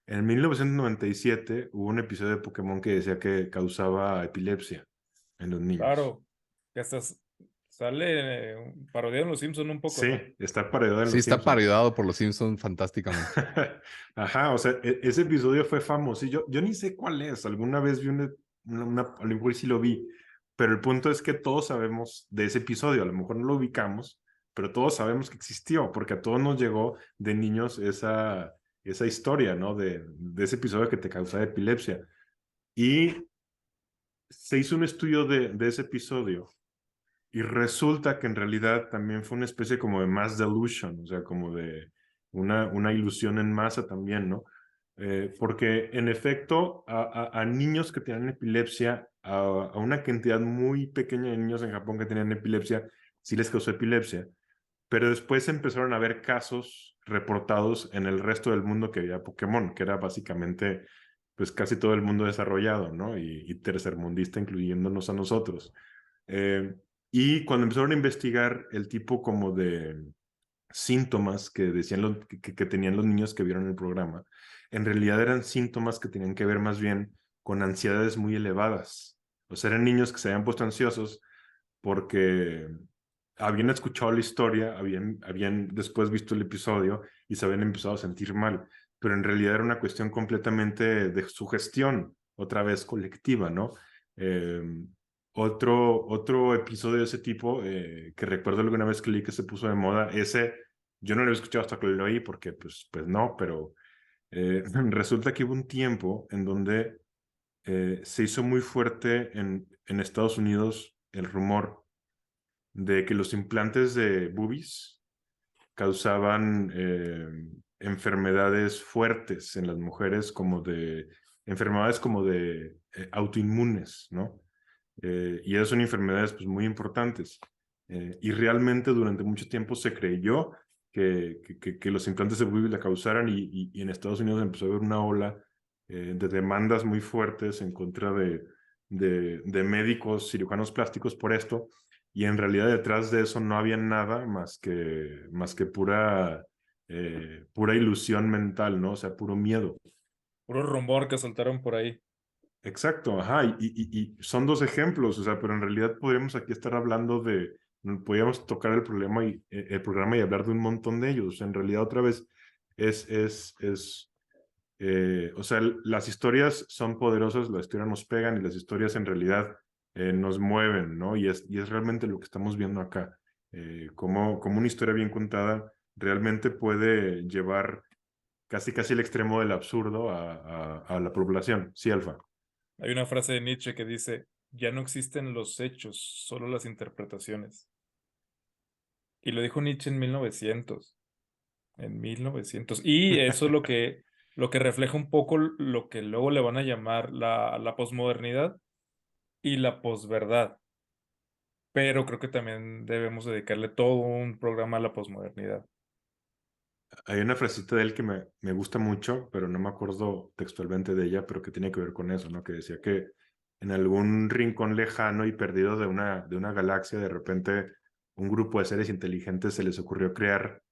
En 1997 hubo un episodio de Pokémon que decía que causaba epilepsia en los niños. Claro, que hasta sale parodiado en Los Simpson un poco, Sí, ¿no? está parodiado en Sí, Los está Simpsons. parodiado por los Simpsons fantásticamente. Ajá, o sea, ese episodio fue famoso y yo ni sé cuál es. Alguna vez vi a lo mejor sí lo vi, pero el punto es que todos sabemos de ese episodio. A lo mejor no lo ubicamos, pero todos sabemos que existió, porque a todos nos llegó de niños esa historia, ¿no? De ese episodio que te causaba epilepsia. Y se hizo un estudio de ese episodio y resulta que en realidad también fue una especie como de mass delusion, o sea, como de una ilusión en masa también, ¿no? Porque en efecto a niños que tenían epilepsia, a una cantidad muy pequeña de niños en Japón que tenían epilepsia, sí les causó epilepsia, pero después empezaron a haber casos reportados en el resto del mundo que había Pokémon, que era básicamente pues casi todo el mundo desarrollado, ¿no? Y tercermundista, incluyéndonos a nosotros. Eh, y cuando empezaron a investigar el tipo como de síntomas que decían que tenían los niños que vieron el programa, en realidad eran síntomas que tenían que ver más bien con ansiedades muy elevadas. O sea, eran niños que se habían puesto ansiosos porque habían escuchado la historia, habían después visto el episodio y se habían empezado a sentir mal, pero en realidad era una cuestión completamente de sugestión, otra vez colectiva, ¿no? Eh, otro episodio de ese tipo que recuerdo alguna vez que leí que se puso de moda, ese yo no lo había escuchado hasta que lo oí porque pues no, pero resulta que hubo un tiempo en donde se hizo muy fuerte en Estados Unidos el rumor de que los implantes de boobies causaban enfermedades fuertes en las mujeres, enfermedades como de autoinmunes, ¿no? Y esas son enfermedades pues muy importantes. Y realmente durante mucho tiempo se creyó que los implantes de boobies la causaran y en Estados Unidos empezó a haber una ola de demandas muy fuertes en contra de médicos, cirujanos plásticos por esto, y en realidad detrás de eso no había nada más que pura ilusión mental, ¿no? O sea, puro miedo. puro rumor que soltaron por ahí. Exacto, ajá, y son dos ejemplos, o sea, pero en realidad podríamos aquí estar hablando podríamos tocar el programa y hablar de un montón de ellos, o sea, en realidad otra vez o sea, las historias son poderosas, las historias nos pegan y las historias en realidad nos mueven, ¿no? Y es realmente lo que estamos viendo acá, como una historia bien contada realmente puede llevar casi el extremo del absurdo a la población, sí, Alfa. Hay una frase de Nietzsche que dice, ya no existen los hechos, solo las interpretaciones. Y lo dijo Nietzsche en 1900. En 1900. Y eso es lo que refleja un poco lo que luego le van a llamar la posmodernidad y la posverdad. Pero creo que también debemos dedicarle todo un programa a la posmodernidad. Hay una frasita de él que me gusta mucho, pero no me acuerdo textualmente de ella, pero que tiene que ver con eso, ¿no? Que decía que en algún rincón lejano y perdido de una galaxia, de repente un grupo de seres inteligentes se les ocurrió crear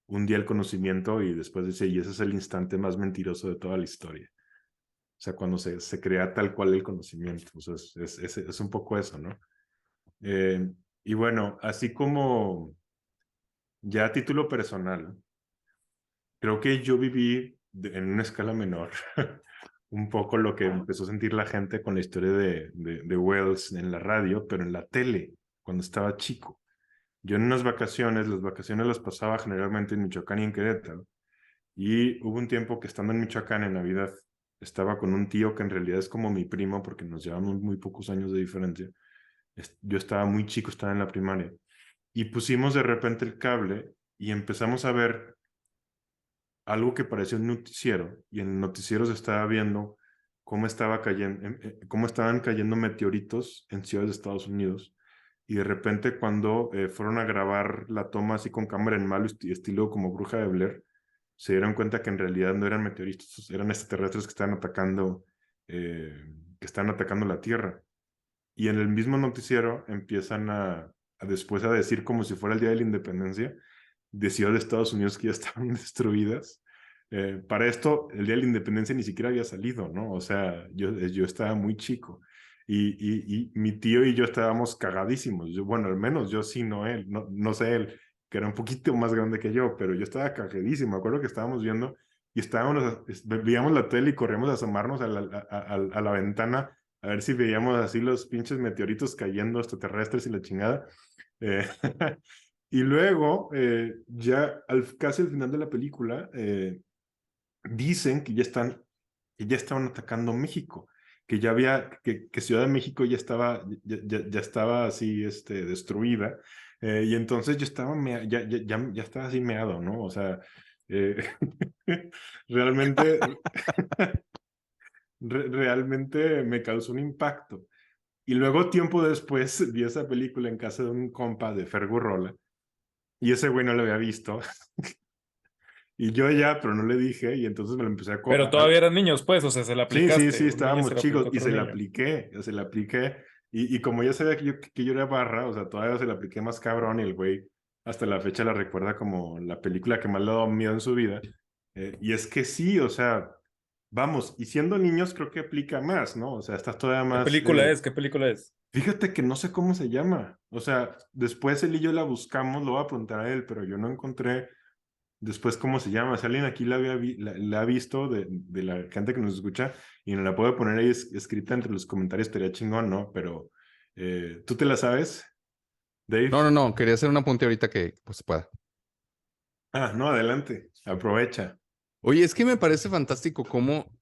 un día el conocimiento y después dice, y ese es el instante más mentiroso de toda la historia. O sea, cuando se crea tal cual el conocimiento. O sea, es un poco eso, ¿no? Y bueno, así como ya a título personal, creo que yo viví en una escala menor un poco lo que empezó a sentir la gente con la historia de Wells en la radio, pero en la tele, cuando estaba chico. Yo en unas vacaciones, las vacaciones las pasaba generalmente en Michoacán y en Querétaro, y hubo un tiempo que estando en Michoacán en Navidad, estaba con un tío que en realidad es como mi primo porque nos llevamos muy pocos años de diferencia. Yo estaba muy chico, estaba en la primaria, y pusimos de repente el cable y empezamos a ver algo que parecía un noticiero, y en el noticiero se estaba viendo cómo cómo estaban cayendo meteoritos en ciudades de Estados Unidos, y de repente cuando fueron a grabar la toma así con cámara en mano, estilo como Bruja de Blair, se dieron cuenta que en realidad no eran meteoritos, eran extraterrestres que estaban atacando la Tierra. Y en el mismo noticiero empiezan después a decir como si fuera el Día de la Independencia, de ciudades de Estados Unidos que ya estaban destruidas. Para esto, el Día de la Independencia ni siquiera había salido, ¿no? O sea, yo estaba muy chico. Y mi tío y yo estábamos cagadísimos. Bueno, al menos yo sí, no él. No sé él, que era un poquito más grande que yo, pero yo estaba cagadísimo. Me acuerdo que estábamos viendo y veíamos la tele y corríamos a asomarnos a la ventana a ver si veíamos así los pinches meteoritos cayendo extraterrestres y la chingada. Eh, y luego, ya casi al final de la película, dicen que ya estaban atacando México, que ya que Ciudad de México ya estaba así, destruida. Y entonces yo estaba, ya estaba así meado, ¿no? O sea, eh, realmente, realmente me causó un impacto. Y luego, tiempo después, vi esa película en casa de un compa de Fergurrola, y ese güey no lo había visto. Y yo ya, pero no le dije, y entonces me lo empecé a... Pero todavía eran niños, pues, o sea, se la Sí, sí, sí, aplicaste. Un niño se estábamos la aplicó chicos, a y otro niño. se la apliqué, y como ya sabía que yo era barra, o sea, todavía se la apliqué más cabrón, y el güey hasta la fecha la recuerda como la película que más le ha dado miedo en su vida. Y es que sí, o sea, vamos, y siendo niños creo que aplica más, ¿no? O sea, estás todavía ¿Qué más... película es? ¿Qué película es? Fíjate que no sé cómo se llama. O sea, después él y yo la buscamos, lo voy a preguntar a él, pero yo no encontré después cómo se llama. Si alguien aquí la ha visto de la gente que nos escucha y nos la puede poner ahí escrita entre los comentarios, estaría chingón, ¿no? Pero, ¿tú te la sabes, No, no, Dave? no, quería hacer un apunte ahorita que pues pueda. Ah, no, adelante. Aprovecha. Oye, es que me parece fantástico cómo,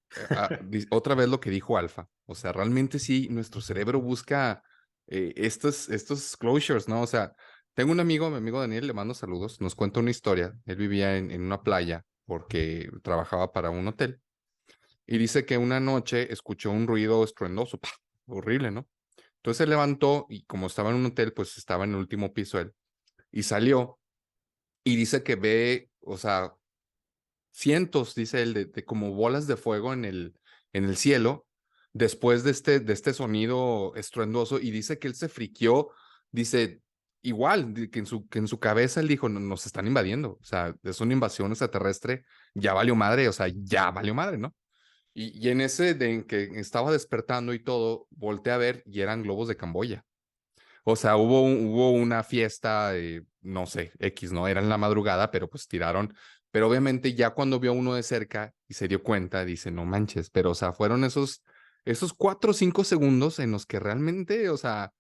otra vez lo que dijo Alfa, o sea, realmente sí, nuestro cerebro busca estos closures, ¿no? O sea, tengo un amigo, mi amigo Daniel, le mando saludos, nos cuenta una historia, él vivía en una playa porque trabajaba para un hotel y dice que una noche escuchó un ruido estruendoso, ¡pah! Horrible, ¿no? Entonces se levantó y como estaba en un hotel, pues estaba en el último piso él y salió y dice que ve, o sea, cientos, dice él, de como bolas de fuego en el cielo después de este sonido estruendoso y dice que él se friqueó, dice, igual, que en su cabeza él dijo, nos están invadiendo, o sea, es una invasión extraterrestre, ya valió madre, o sea, ya valió madre, ¿no? Y en ese de en que estaba despertando y todo, volteé a ver y eran globos de Camboya. O sea, hubo una fiesta, no sé, X, ¿no? Era en la madrugada, pero pues tiraron. Pero obviamente ya cuando vio a uno de cerca y se dio cuenta, dice, no manches, pero o sea, fueron esos 4 o 5 segundos en los que realmente, o sea,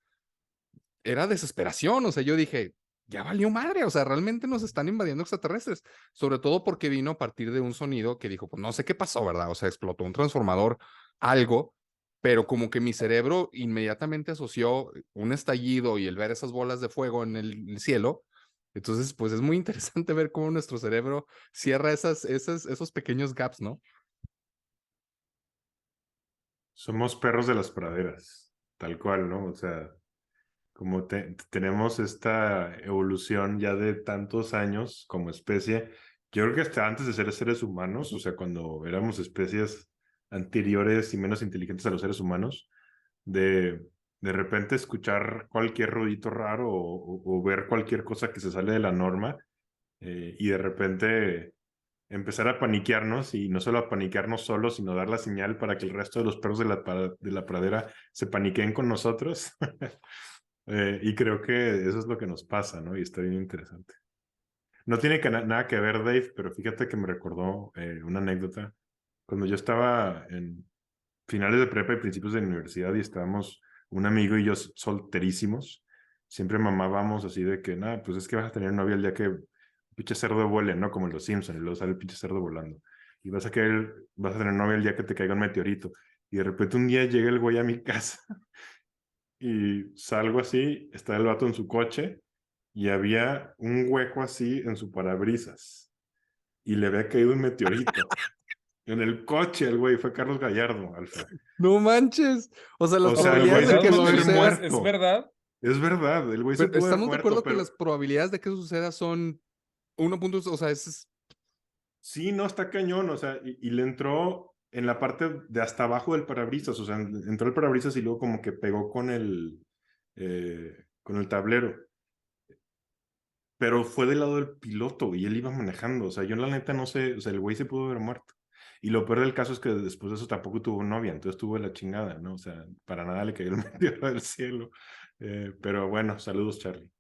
era desesperación. O sea, yo dije, ya valió madre, o sea, realmente nos están invadiendo extraterrestres. Sobre todo porque vino a partir de un sonido que dijo, pues no sé qué pasó, ¿verdad? O sea, explotó un transformador, algo, pero como que mi cerebro inmediatamente asoció un estallido y el ver esas bolas de fuego en el cielo. Entonces, pues es muy interesante ver cómo nuestro cerebro cierra esos pequeños gaps, ¿no? Somos perros de las praderas, tal cual, ¿no? O sea, como tenemos esta evolución ya de tantos años como especie, yo creo que hasta antes de ser seres humanos, o sea, cuando éramos especies anteriores y menos inteligentes a los seres humanos, de repente escuchar cualquier ruidito raro o ver cualquier cosa que se sale de la norma y de repente empezar a paniquearnos y no solo a paniquearnos solos, sino dar la señal para que el resto de los perros de la pradera se paniqueen con nosotros. Y creo que eso es lo que nos pasa, ¿no? Y está bien interesante. No tiene nada que ver, Dave, pero fíjate que me recordó una anécdota. Cuando yo estaba en finales de prepa y principios de universidad y estábamos un amigo y yo solterísimos, siempre mamábamos así de que, nada, pues es que vas a tener novia el día que un pinche cerdo vuele, ¿no? Como en Los Simpsons, y luego sale el pinche cerdo volando. Y vas a tener novia el día que te caiga un meteorito. Y de repente un día llega el güey a mi casa y salgo así, está el vato en su coche y había un hueco así en su parabrisas y le había caído un meteorito. En el coche, el güey, fue Carlos Gallardo, Alfa. No manches. O sea, las O sea, el güey probabilidades de se que pudo eso haber suceda. muerto. ¿Es verdad? Es verdad, el güey se Pero pudo haber estamos de muerto, acuerdo que pero las probabilidades de que eso suceda son 1 o sea, sí, no, está cañón, o sea, y le entró en la parte de hasta abajo del parabrisas, o sea, entró el parabrisas y luego como que pegó con el tablero. Pero fue del lado del piloto y él iba manejando. O sea, yo la neta no sé, o sea, el güey se pudo haber muerto. Y lo peor del caso es que después de eso tampoco tuvo novia, entonces tuvo la chingada, ¿no? O sea, para nada le cayó el meteoro del cielo. Pero bueno, saludos, Charlie.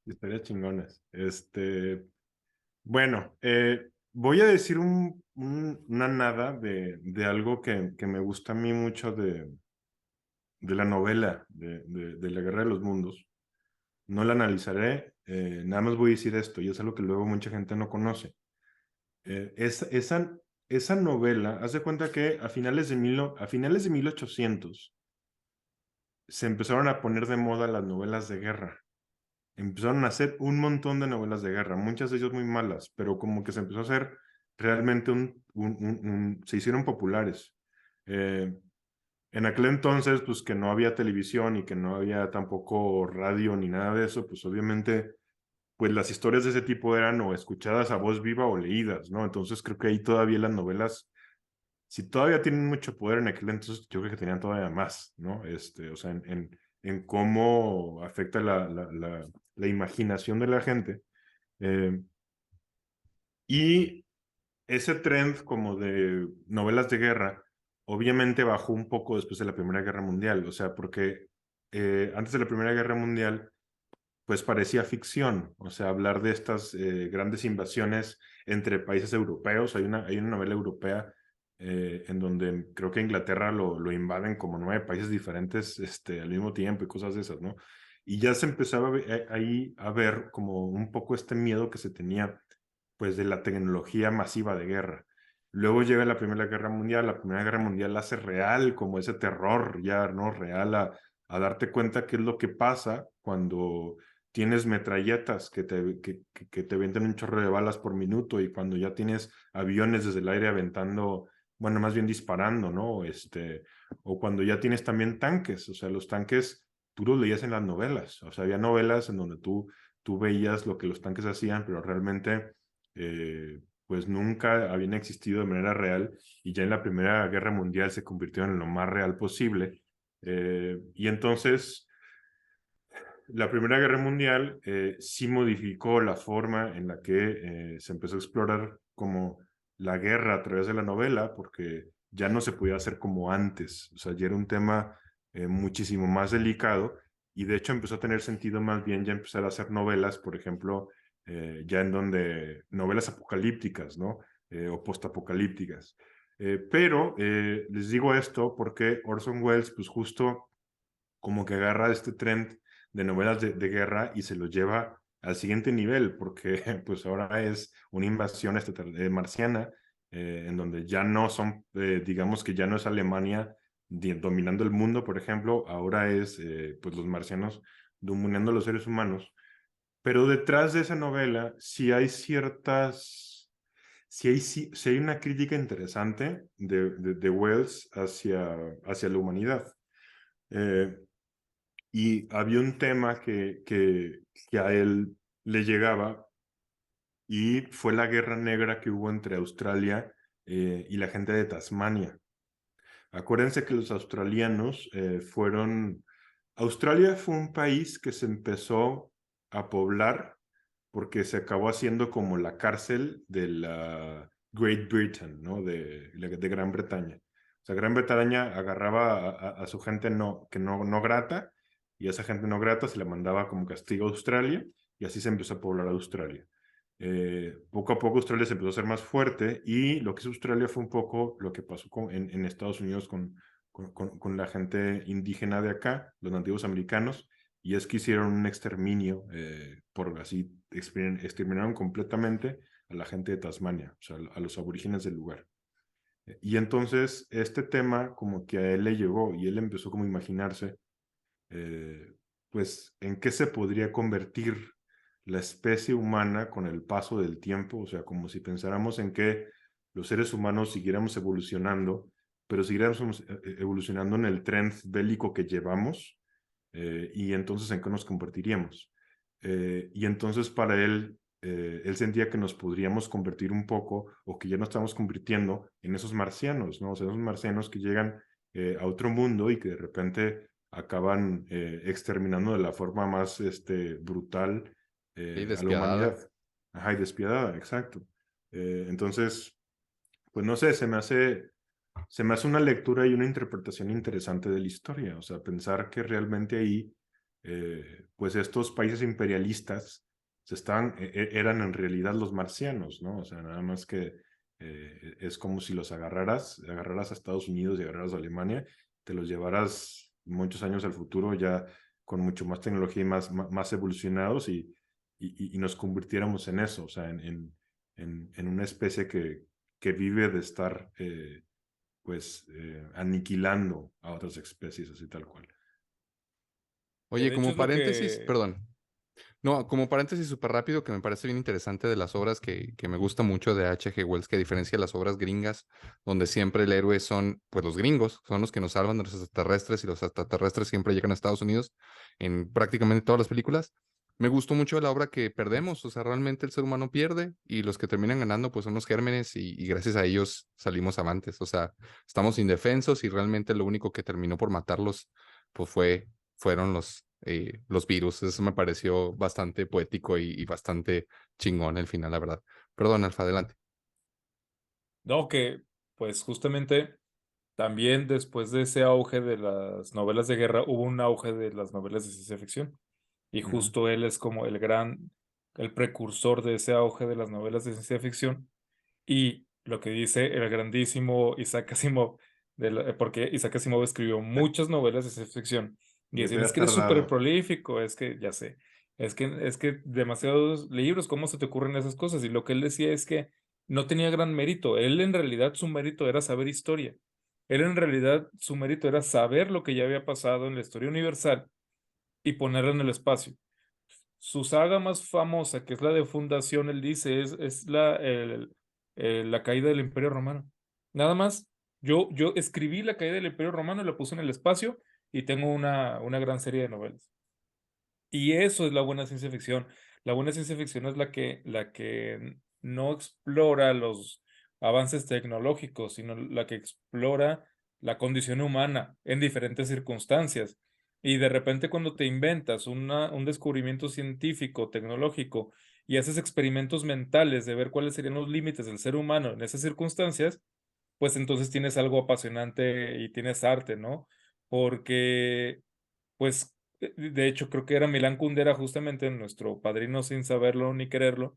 Historias chingonas. Bueno, voy a decir una nada de algo que me gusta a mí mucho de la novela de la Guerra de los Mundos. No la analizaré, nada más voy a decir esto, y es algo que luego mucha gente no conoce. Esa novela, haz de cuenta que a finales de 1800 se empezaron a poner de moda las novelas de guerra. Empezaron a hacer un montón de novelas de guerra, muchas de ellas muy malas, pero como que se empezó a hacer realmente se hicieron populares. En aquel entonces, pues que no había televisión y que no había tampoco radio ni nada de eso, pues obviamente pues las historias de ese tipo eran o escuchadas a voz viva o leídas, ¿no? Entonces creo que ahí todavía las novelas, si todavía tienen mucho poder en aquel entonces, yo creo que tenían todavía más, ¿no? O sea, en cómo afecta la imaginación de la gente. Y ese trend como de novelas de guerra, obviamente bajó un poco después de la Primera Guerra Mundial, o sea, porque antes de la Primera Guerra Mundial pues parecía ficción, o sea, hablar de estas grandes invasiones entre países europeos. Hay una novela europea en donde creo que Inglaterra lo invaden como 9 países diferentes al mismo tiempo y cosas de esas, ¿no? Y ya se empezaba ahí a ver como un poco este miedo que se tenía pues de la tecnología masiva de guerra. Luego llega la Primera Guerra Mundial hace real como ese terror ya, ¿no? Real a darte cuenta qué es lo que pasa cuando tienes metralletas que te avientan un chorro de balas por minuto y cuando ya tienes aviones desde el aire aventando, bueno, más bien disparando, ¿no? O cuando ya tienes también tanques, o sea, los tanques tú los leías en las novelas, o sea, había novelas en donde tú veías lo que los tanques hacían, pero realmente pues nunca habían existido de manera real y ya en la Primera Guerra Mundial se convirtieron en lo más real posible. Y entonces la Primera Guerra Mundial sí modificó la forma en la que se empezó a explorar como la guerra a través de la novela, porque ya no se podía hacer como antes, o sea, ya era un tema muchísimo más delicado y de hecho empezó a tener sentido más bien ya empezar a hacer novelas, por ejemplo, ya en donde novelas apocalípticas, ¿no? O postapocalípticas. Pero les digo esto porque Orson Welles, pues justo como que agarra este trend de novelas de guerra y se lo lleva al siguiente nivel, porque pues ahora es una invasión marciana, en donde ya no son, digamos que ya no es Alemania dominando el mundo, por ejemplo, ahora es pues los marcianos dominando a los seres humanos. Pero detrás de esa novela sí hay sí hay una crítica interesante de Wells hacia la humanidad. Y había un tema que a él le llegaba y fue la guerra negra que hubo entre Australia y la gente de Tasmania. Acuérdense que los australianos Australia fue un país que se empezó a poblar porque se acabó haciendo como la cárcel de la Great Britain, ¿no? De Gran Bretaña. O sea, Gran Bretaña agarraba a su gente no grata, y a esa gente no grata se le mandaba como castigo a Australia, y así se empezó a poblar Australia. Poco a poco Australia se empezó a hacer más fuerte, y lo que es Australia fue un poco lo que pasó en Estados Unidos con la gente indígena de acá, los nativos americanos, y es que hicieron un exterminio, por así exterminaron completamente a la gente de Tasmania, o sea, a los aborígenes del lugar. Y entonces este tema como que a él le llegó y él empezó como a imaginarse, pues, en qué se podría convertir la especie humana con el paso del tiempo, o sea, como si pensáramos en que los seres humanos siguiéramos evolucionando, pero siguiéramos evolucionando en el tren bélico que llevamos, y entonces en qué nos convertiríamos. Y entonces para él sentía que nos podríamos convertir un poco, o que ya nos estamos convirtiendo en esos marcianos, ¿no? O sea, esos marcianos que llegan a otro mundo y que de repente acaban exterminando de la forma más brutal Y a la despiadada. humanidad. Ajá, y despiadada, exacto. Entonces, pues no sé, se me hace una lectura y una interpretación interesante de la historia. O sea, pensar que realmente ahí, pues estos países imperialistas eran en realidad los marcianos, ¿no? O sea, nada más que es como si los agarraras a Estados Unidos y agarraras a Alemania, te los llevaras muchos años al futuro ya con mucho más tecnología y más evolucionados, y nos convirtiéramos en eso, o sea, en una especie que vive de estar pues aniquilando a otras especies, así tal cual. Que Oye, de hecho como es lo paréntesis, que... perdón. No, como paréntesis súper rápido que me parece bien interesante de las obras que me gusta mucho de H.G. Wells, que a diferencia de las obras gringas, donde siempre el héroe son, pues los gringos, son los que nos salvan de los extraterrestres, y los extraterrestres siempre llegan a Estados Unidos en prácticamente todas las películas. Me gustó mucho la obra que perdemos, o sea, realmente el ser humano pierde y los que terminan ganando pues son los gérmenes, y gracias a ellos salimos avantes, o sea, estamos indefensos y realmente lo único que terminó por matarlos pues fueron los virus. Eso me pareció bastante poético y bastante chingón el final, la verdad. Perdón, Alfa, adelante. No, que pues justamente también después de ese auge de las novelas de guerra, hubo un auge de las novelas de ciencia ficción. Y Ujú. justo él es como el precursor de ese auge de las novelas de ciencia ficción. Y lo que dice el grandísimo Isaac Asimov, porque Isaac Asimov escribió muchas novelas de ciencia ficción, y Ya te decían, es habías que eres súper tardado. prolífico, es que, ya sé, es que demasiados libros, ¿cómo se te ocurren esas cosas? Y lo que él decía es que no tenía gran mérito, él en realidad su mérito era saber historia, él en realidad su mérito era saber lo que ya había pasado en la historia universal y ponerla en el espacio. Su saga más famosa, que es la de Fundación, él dice, es la caída del Imperio Romano. Nada más, yo escribí la caída del Imperio Romano y la puse en el espacio, y tengo una gran serie de novelas. Y eso es la buena ciencia ficción. La buena ciencia ficción es la que no explora los avances tecnológicos, sino la que explora la condición humana en diferentes circunstancias. Y de repente cuando te inventas un descubrimiento científico, tecnológico, y haces experimentos mentales de ver cuáles serían los límites del ser humano en esas circunstancias, pues entonces tienes algo apasionante y tienes arte, ¿no? Porque pues de hecho creo que era Milán Kundera, justamente nuestro padrino sin saberlo ni quererlo,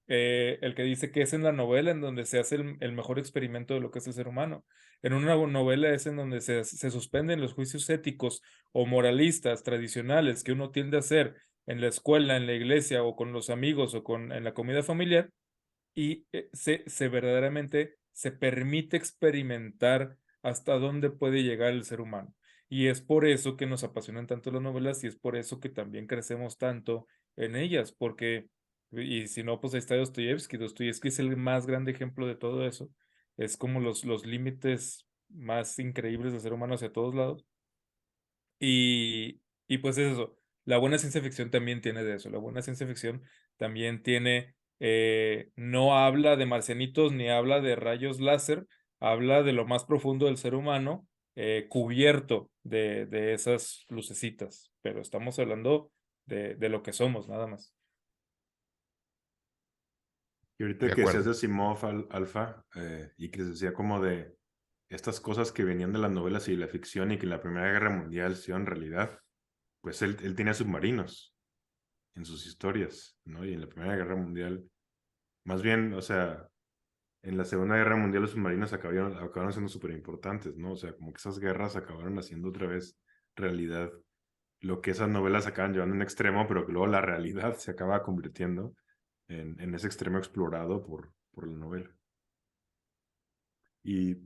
el que dice que es en la novela en donde se hace el mejor experimento de lo que es el ser humano. En una novela es en donde se suspenden los juicios éticos o moralistas tradicionales que uno tiende a hacer en la escuela, en la iglesia o con los amigos o en la comida familiar, y se verdaderamente se permite experimentar hasta dónde puede llegar el ser humano. Y es por eso que nos apasionan tanto las novelas, y es por eso que también crecemos tanto en ellas, porque, y si no, pues ahí está Dostoyevsky. Dostoyevsky es el más grande ejemplo de todo eso. Es como los límites más increíbles del ser humano hacia todos lados. Y pues es eso. la buena ciencia ficción también tiene de eso. La buena ciencia ficción también tiene, no habla de marcianitos ni habla de rayos láser, habla de lo más profundo del ser humano, cubierto de esas lucecitas, pero estamos hablando de lo que somos, nada más. Y ahorita De que decías acuerdo. de Asimov Alfa, y que se decía como de estas cosas que venían de las novelas y de la ficción y que en la Primera Guerra Mundial se hicieron realidad, pues él tenía submarinos en sus historias, ¿no? Y en la Primera Guerra Mundial, más bien, o sea, en la Segunda Guerra Mundial los submarinos acabaron siendo súper importantes, ¿no? O sea, como que esas guerras acabaron haciendo otra vez realidad lo que esas novelas acaban llevando a un extremo, pero que luego la realidad se acaba convirtiendo en ese extremo explorado por la novela. Y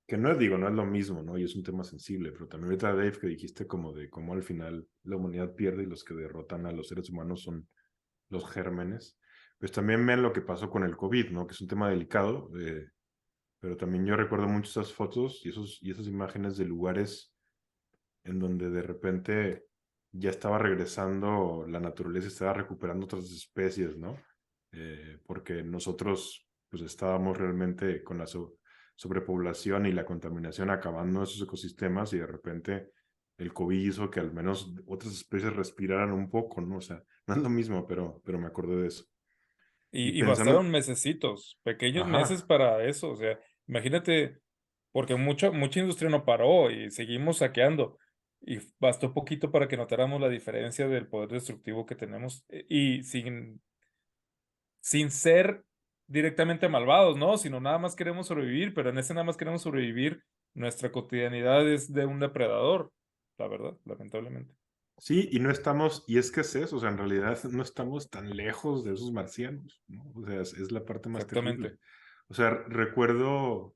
que no digo, no es lo mismo, ¿no? Y es un tema sensible, pero también ahorita Dave que dijiste como de cómo al final la humanidad pierde y los que derrotan a los seres humanos son los gérmenes. Pues también ven lo que pasó con el COVID, ¿no? Que es un tema delicado, pero también yo recuerdo mucho esas fotos y esas imágenes de lugares en donde de repente ya estaba regresando la naturaleza, estaba recuperando otras especies, ¿no? Porque nosotros pues estábamos realmente con la sobrepoblación y la contaminación acabando esos ecosistemas y de repente el COVID hizo que al menos otras especies respiraran un poco, ¿no? O sea, no es lo mismo, pero me acordé de eso. Y Y pensando, bastaron mesecitos, pequeños meses ajá, para eso. O sea, imagínate, porque mucha industria no paró y seguimos saqueando. Y bastó poquito para que notáramos la diferencia del poder destructivo que tenemos y sin ser directamente malvados, ¿no? Sino nada más queremos sobrevivir, pero en ese nada más queremos sobrevivir, nuestra cotidianidad es de un depredador, la verdad, lamentablemente. sí, y no estamos, y es que es eso, o sea, en realidad no estamos tan lejos de esos marcianos, ¿no? O sea, es la parte más terrible. Exactamente. O sea, recuerdo,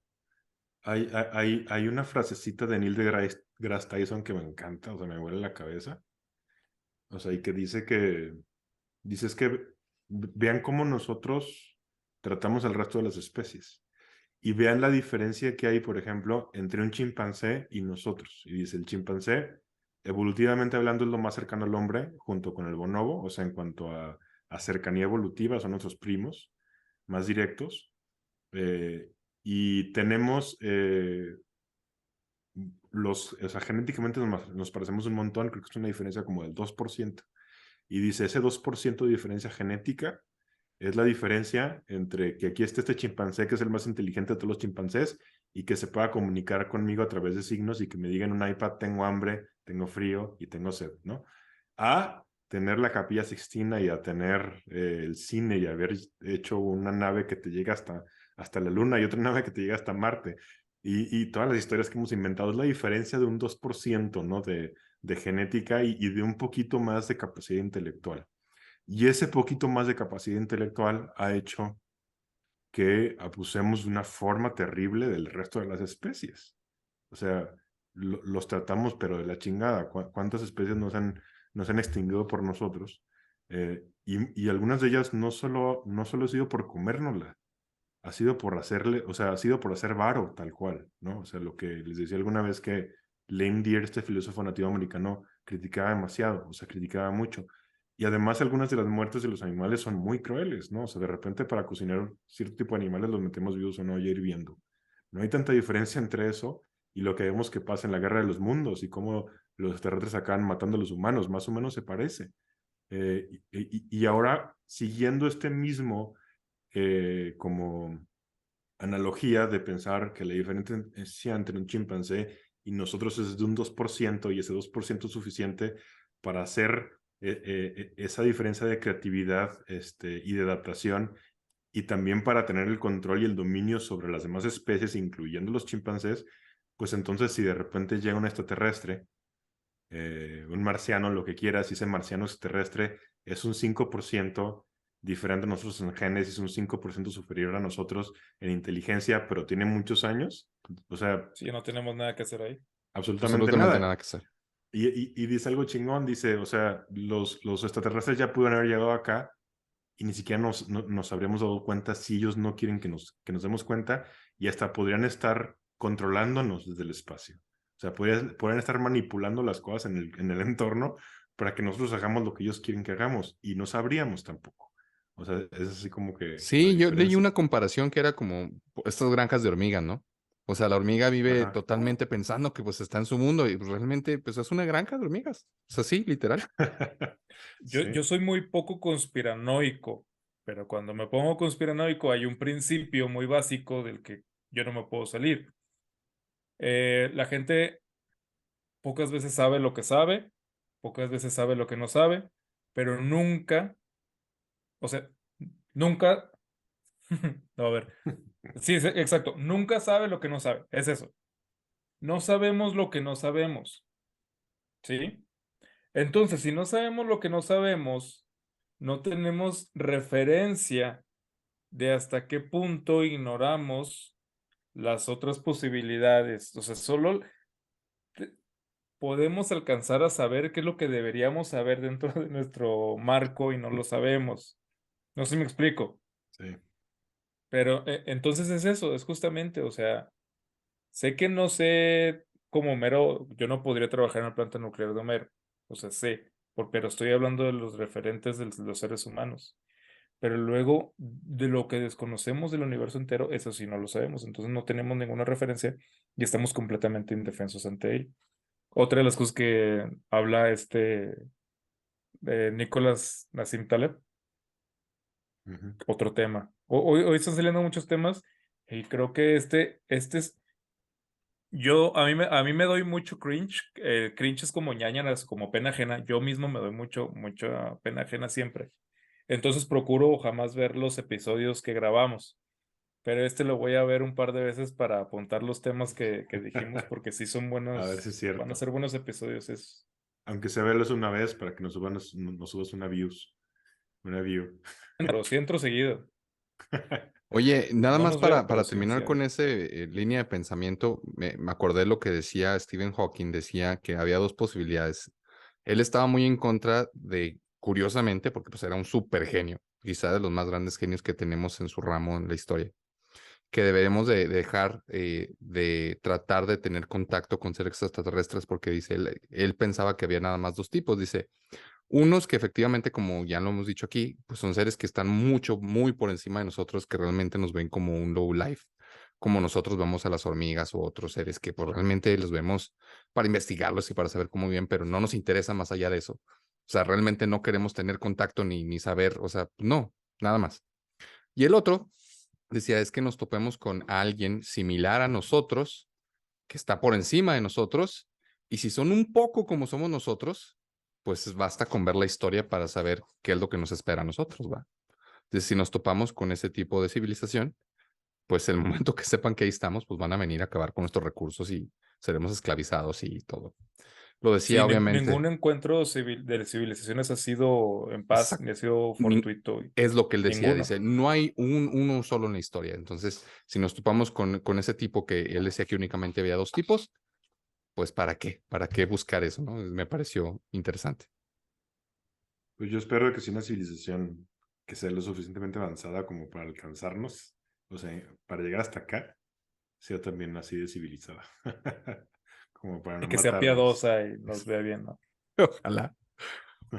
hay una frasecita de Neil deGrasse Tyson que me encanta, o sea, me vuela la cabeza. O sea, y que dice es que vean cómo nosotros tratamos al resto de las especies. Y vean la diferencia que hay, por ejemplo, entre un chimpancé y nosotros. Y dice, el chimpancé, evolutivamente hablando, es lo más cercano al hombre, junto con el bonobo, o sea, en cuanto a cercanía evolutiva, son nuestros primos más directos. Y tenemos o sea, genéticamente nos parecemos un montón, creo que es una diferencia como del 2%. Y dice, ese 2% de diferencia genética es la diferencia entre que aquí esté este chimpancé, que es el más inteligente de todos los chimpancés, y que se pueda comunicar conmigo a través de signos y que me diga en un iPad, tengo hambre, tengo frío y tengo sed, ¿no? A tener la Capilla Sixtina y a tener el cine y haber hecho una nave que te llega hasta la Luna y otra nave que te llega hasta Marte. Y todas las historias que hemos inventado es la diferencia de un 2%, ¿no? De genética y de un poquito más de capacidad intelectual. Y ese poquito más de capacidad intelectual ha hecho que abusemos de una forma terrible del resto de las especies. O sea, los tratamos, pero de la chingada. ¿Cuántas especies nos han extinguido por nosotros? Y algunas de ellas no solo ha sido por comérnosla, ha sido por hacerle, o sea, ha sido por hacer varo, tal cual, ¿no? O sea, lo que les decía alguna vez que Lane Deer, este filósofo nativo americano, criticaba demasiado, o sea, criticaba mucho. Y además algunas de las muertes de los animales son muy crueles, ¿no? O sea, de repente para cocinar cierto tipo de animales los metemos vivos en olla hirviendo. No hay tanta diferencia entre eso y lo que vemos que pasa en la Guerra de los Mundos y cómo los extraterrestres acaban matando a los humanos, más o menos se parece. Y ahora, siguiendo este mismo como analogía de pensar que la diferencia entre un chimpancé y nosotros es de un 2% y ese 2% es suficiente para hacer esa diferencia de creatividad y de adaptación y también para tener el control y el dominio sobre las demás especies, incluyendo los chimpancés, pues entonces si de repente llega un extraterrestre, un marciano, lo que quiera, si ese marciano extraterrestre es un 5% diferente a nosotros en genes, es un 5% superior a nosotros en inteligencia, pero tiene muchos años, o sea, Sí, no tenemos nada que hacer ahí. absolutamente Absolutamente nada. nada que hacer. Y dice algo chingón, dice, o sea, los extraterrestres ya pudieron haber llegado acá y ni siquiera nos habríamos dado cuenta si ellos no quieren que nos demos cuenta y hasta podrían estar controlándonos desde el espacio. O sea, podrían estar manipulando las cosas en el entorno para que nosotros hagamos lo que ellos quieren que hagamos y no sabríamos tampoco. O sea, es así como que la Sí, yo leí diferencia. una comparación que era como estas granjas de hormigas, ¿no? O sea, la hormiga vive Ajá. totalmente pensando que pues está en su mundo y pues, realmente pues es una granja de hormigas. O sea, sí, literal. Yo Sí. soy muy poco conspiranoico, pero cuando me pongo conspiranoico hay un principio muy básico del que yo no me puedo salir. La gente pocas veces sabe lo que sabe, pocas veces sabe lo que no sabe, pero nunca, o sea, nunca, no, a ver, sí, exacto, nunca sabe lo que no sabe, es eso. No sabemos lo que no sabemos, ¿sí? Entonces, si no sabemos lo que no sabemos, no tenemos referencia de hasta qué punto ignoramos las otras posibilidades. O sea, solo podemos alcanzar a saber qué es lo que deberíamos saber dentro de nuestro marco y no lo sabemos. No sé si me explico, Sí. pero entonces es eso, es justamente, o sea, sé que no sé como Homero, yo no podría trabajar en la planta nuclear de Homero, o sea, sé, pero estoy hablando de los referentes de los seres humanos. Pero luego de lo que desconocemos del universo entero, eso sí no lo sabemos, entonces no tenemos ninguna referencia y estamos completamente indefensos ante él. Otra de las cosas que habla Nicolás Nassim Taleb, Ujú. otro tema. Hoy están saliendo muchos temas y creo que este es, a mí me doy mucho cringe, cringe es como ñañaras, como pena ajena, yo mismo me doy mucha pena ajena siempre. Entonces procuro jamás ver los episodios que grabamos. Pero este lo voy a ver un par de veces para apuntar los temas que dijimos, porque sí son A ver si es buenos, van a cierto. ser buenos episodios. Aunque sea verlos una vez para que nos subas una view. Pero sí entro seguido. Oye, nada No más nos veo, pero para sí, terminar sí con entro. ese línea de pensamiento, me acordé lo que decía Stephen Hawking, decía que había dos posibilidades. Él estaba muy en contra de, curiosamente, porque pues era un súper genio, quizá de los más grandes genios que tenemos en su ramo en la historia, que deberemos de dejar de tratar de tener contacto con seres extraterrestres porque dice, él pensaba que había nada más dos tipos, dice, unos que efectivamente, como ya lo hemos dicho aquí, pues son seres que están muy por encima de nosotros, que realmente nos ven como un low life, como nosotros vemos a las hormigas o otros seres que pues, realmente los vemos para investigarlos y para saber cómo viven, pero no nos interesa más allá de eso. O sea, realmente no queremos tener contacto ni saber, o sea, no, nada más. Y el otro, decía, es que nos topemos con alguien similar a nosotros, que está por encima de nosotros, y si son un poco como somos nosotros, pues basta con ver la historia para saber qué es lo que nos espera a nosotros, ¿va? Entonces, si nos topamos con ese tipo de civilización, pues el momento que sepan que ahí estamos, pues van a venir a acabar con nuestros recursos y seremos esclavizados y todo. Lo Sí, decía, ningún obviamente, encuentro de civilizaciones ha sido en paz exact- ni ha sido fortuito. es lo que él decía, Ninguno. dice, no hay uno solo en la historia. Entonces, si nos topamos con ese tipo que él decía que únicamente había dos tipos, pues ¿para qué? ¿Para qué buscar eso, no? Me pareció interesante. Pues yo espero que sea una civilización que sea lo suficientemente avanzada como para alcanzarnos, o sea, para llegar hasta acá, sea también así de civilizada, como para Y no que sea matarnos. piadosa y nos vea bien, ¿no? Ojalá.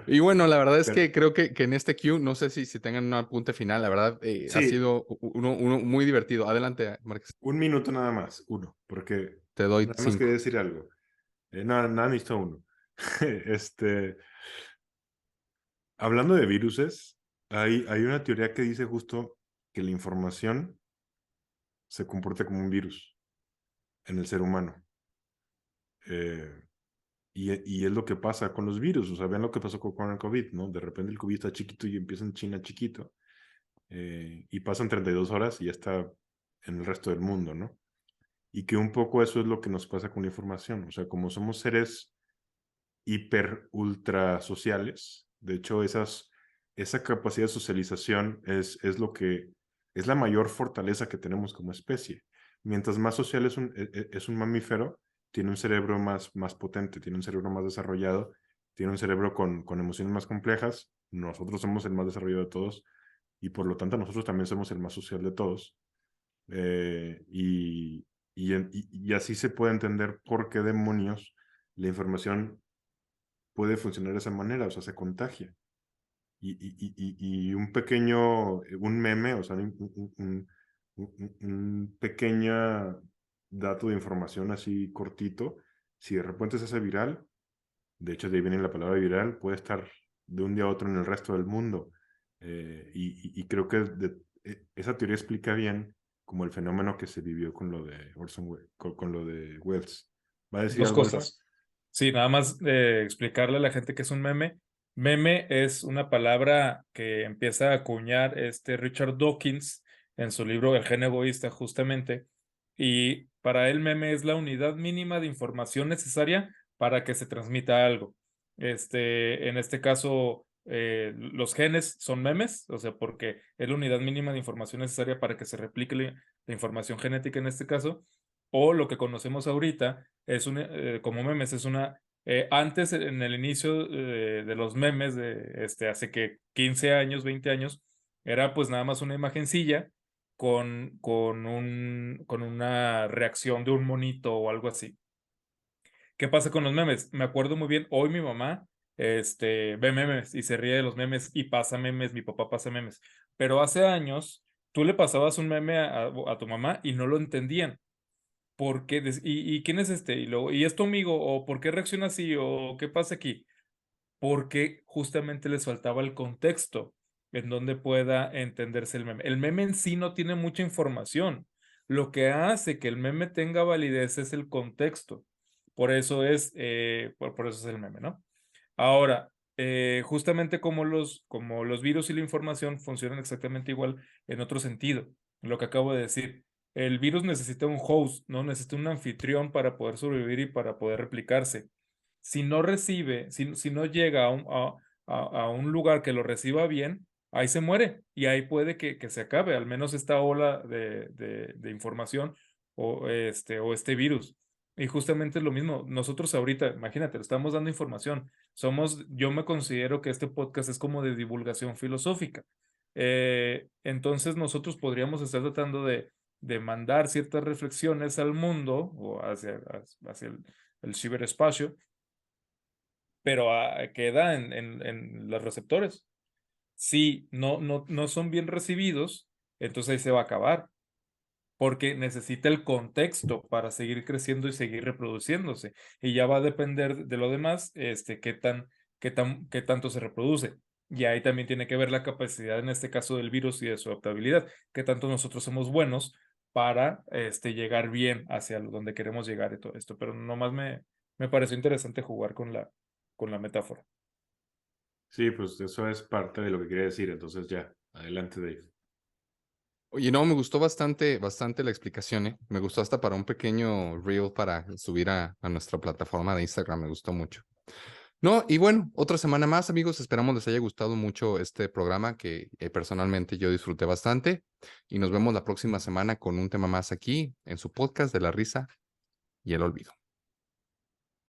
Y bueno, la verdad es Pero que creo que en este Q, no sé si tengan un apunte final, la verdad ha sí, sido uno muy divertido. Adelante, Márquez. un minuto nada más, uno, porque Te doy nada más quería 5. decir algo. Nada, necesito uno. Este, hablando de viruses, hay una teoría que dice justo que la información se comporta como un virus en el ser humano. Eh, y es lo que pasa con los virus. O sea, vean lo que pasó con el COVID, ¿no? De repente el COVID está chiquito y empieza en China chiquito. Y pasan 32 horas y ya está en el resto del mundo, ¿no? Y que un poco eso es lo que nos pasa con la información. O sea, como somos seres hiper ultra sociales, de hecho, esa capacidad de socialización es lo que es la mayor fortaleza que tenemos como especie. Mientras más social es un mamífero, tiene un cerebro más potente, tiene un cerebro más desarrollado, tiene un cerebro con emociones más complejas. Nosotros somos el más desarrollado de todos y por lo tanto nosotros también somos el más social de todos. Eh, y, y así se puede entender por qué demonios la información puede funcionar de esa manera, o sea, se contagia. Y un pequeño, un meme, o sea, un pequeño dato de información así cortito, si de repente se hace viral, de hecho de ahí viene la palabra viral, puede estar de un día a otro en el resto del mundo. Y creo que esa teoría explica bien como el fenómeno que se vivió con lo de Orson Welles, con lo de Wells. ¿Va a decir Dos algo, Alfa? cosas. Sí, nada más explicarle a la gente que es un meme. Meme es una palabra que empieza a acuñar Richard Dawkins en su libro El gen egoísta, justamente. Y para él, meme es la unidad mínima de información necesaria para que se transmita algo. En este caso, los genes son memes, o sea, porque es la unidad mínima de información necesaria para que se replique la información genética en este caso, o lo que conocemos ahorita es como memes, es una antes, en el inicio de los memes, hace que 15 años, 20 años, era pues nada más una imagencilla con una reacción de un monito o algo así. ¿Qué pasa con los memes? Me acuerdo muy bien, hoy mi mamá ve memes y se ríe de los memes y pasa memes, mi papá pasa memes. Pero hace años, tú le pasabas un meme a tu mamá y no lo entendían. ¿Por qué? ¿Y quién es este? ¿Y es tu amigo? ¿O por qué reacciona así? ¿O qué pasa aquí? Porque justamente les faltaba el contexto en donde pueda entenderse el meme. El meme en sí no tiene mucha información. Lo que hace que el meme tenga validez es el contexto. Por eso por eso es el meme, ¿no? Ahora, justamente como los virus y la información funcionan exactamente igual en otro sentido, lo que acabo de decir. El virus necesita un host, ¿no? Necesita un anfitrión para poder sobrevivir y para poder replicarse. Si no recibe, si no llega a un lugar que lo reciba bien, ahí se muere y ahí puede que se acabe, al menos esta ola de información o este virus. Y justamente es lo mismo, nosotros ahorita, imagínate, le estamos dando información. Yo me considero que este podcast es como de divulgación filosófica. Entonces nosotros podríamos estar tratando de mandar ciertas reflexiones al mundo o hacia el ciberespacio, pero queda en los receptores. Si no son bien recibidos, entonces ahí se va a acabar, porque necesita el contexto para seguir creciendo y seguir reproduciéndose. Y ya va a depender de lo demás, qué tanto se reproduce. Y ahí también tiene que ver la capacidad, en este caso del virus y de su adaptabilidad, qué tanto nosotros somos buenos para llegar bien hacia donde queremos llegar y todo esto. Pero nomás me pareció interesante jugar con la metáfora. Sí, pues eso es parte de lo que quería decir, entonces ya, adelante, Dave. Oye, no, me gustó bastante, bastante la explicación, ¿eh? Me gustó hasta para un pequeño reel para subir a nuestra plataforma de Instagram, me gustó mucho. No, y bueno, otra semana más, amigos. Esperamos les haya gustado mucho este programa que personalmente yo disfruté bastante. Y nos vemos la próxima semana con un tema más aquí en su podcast de la risa y el olvido.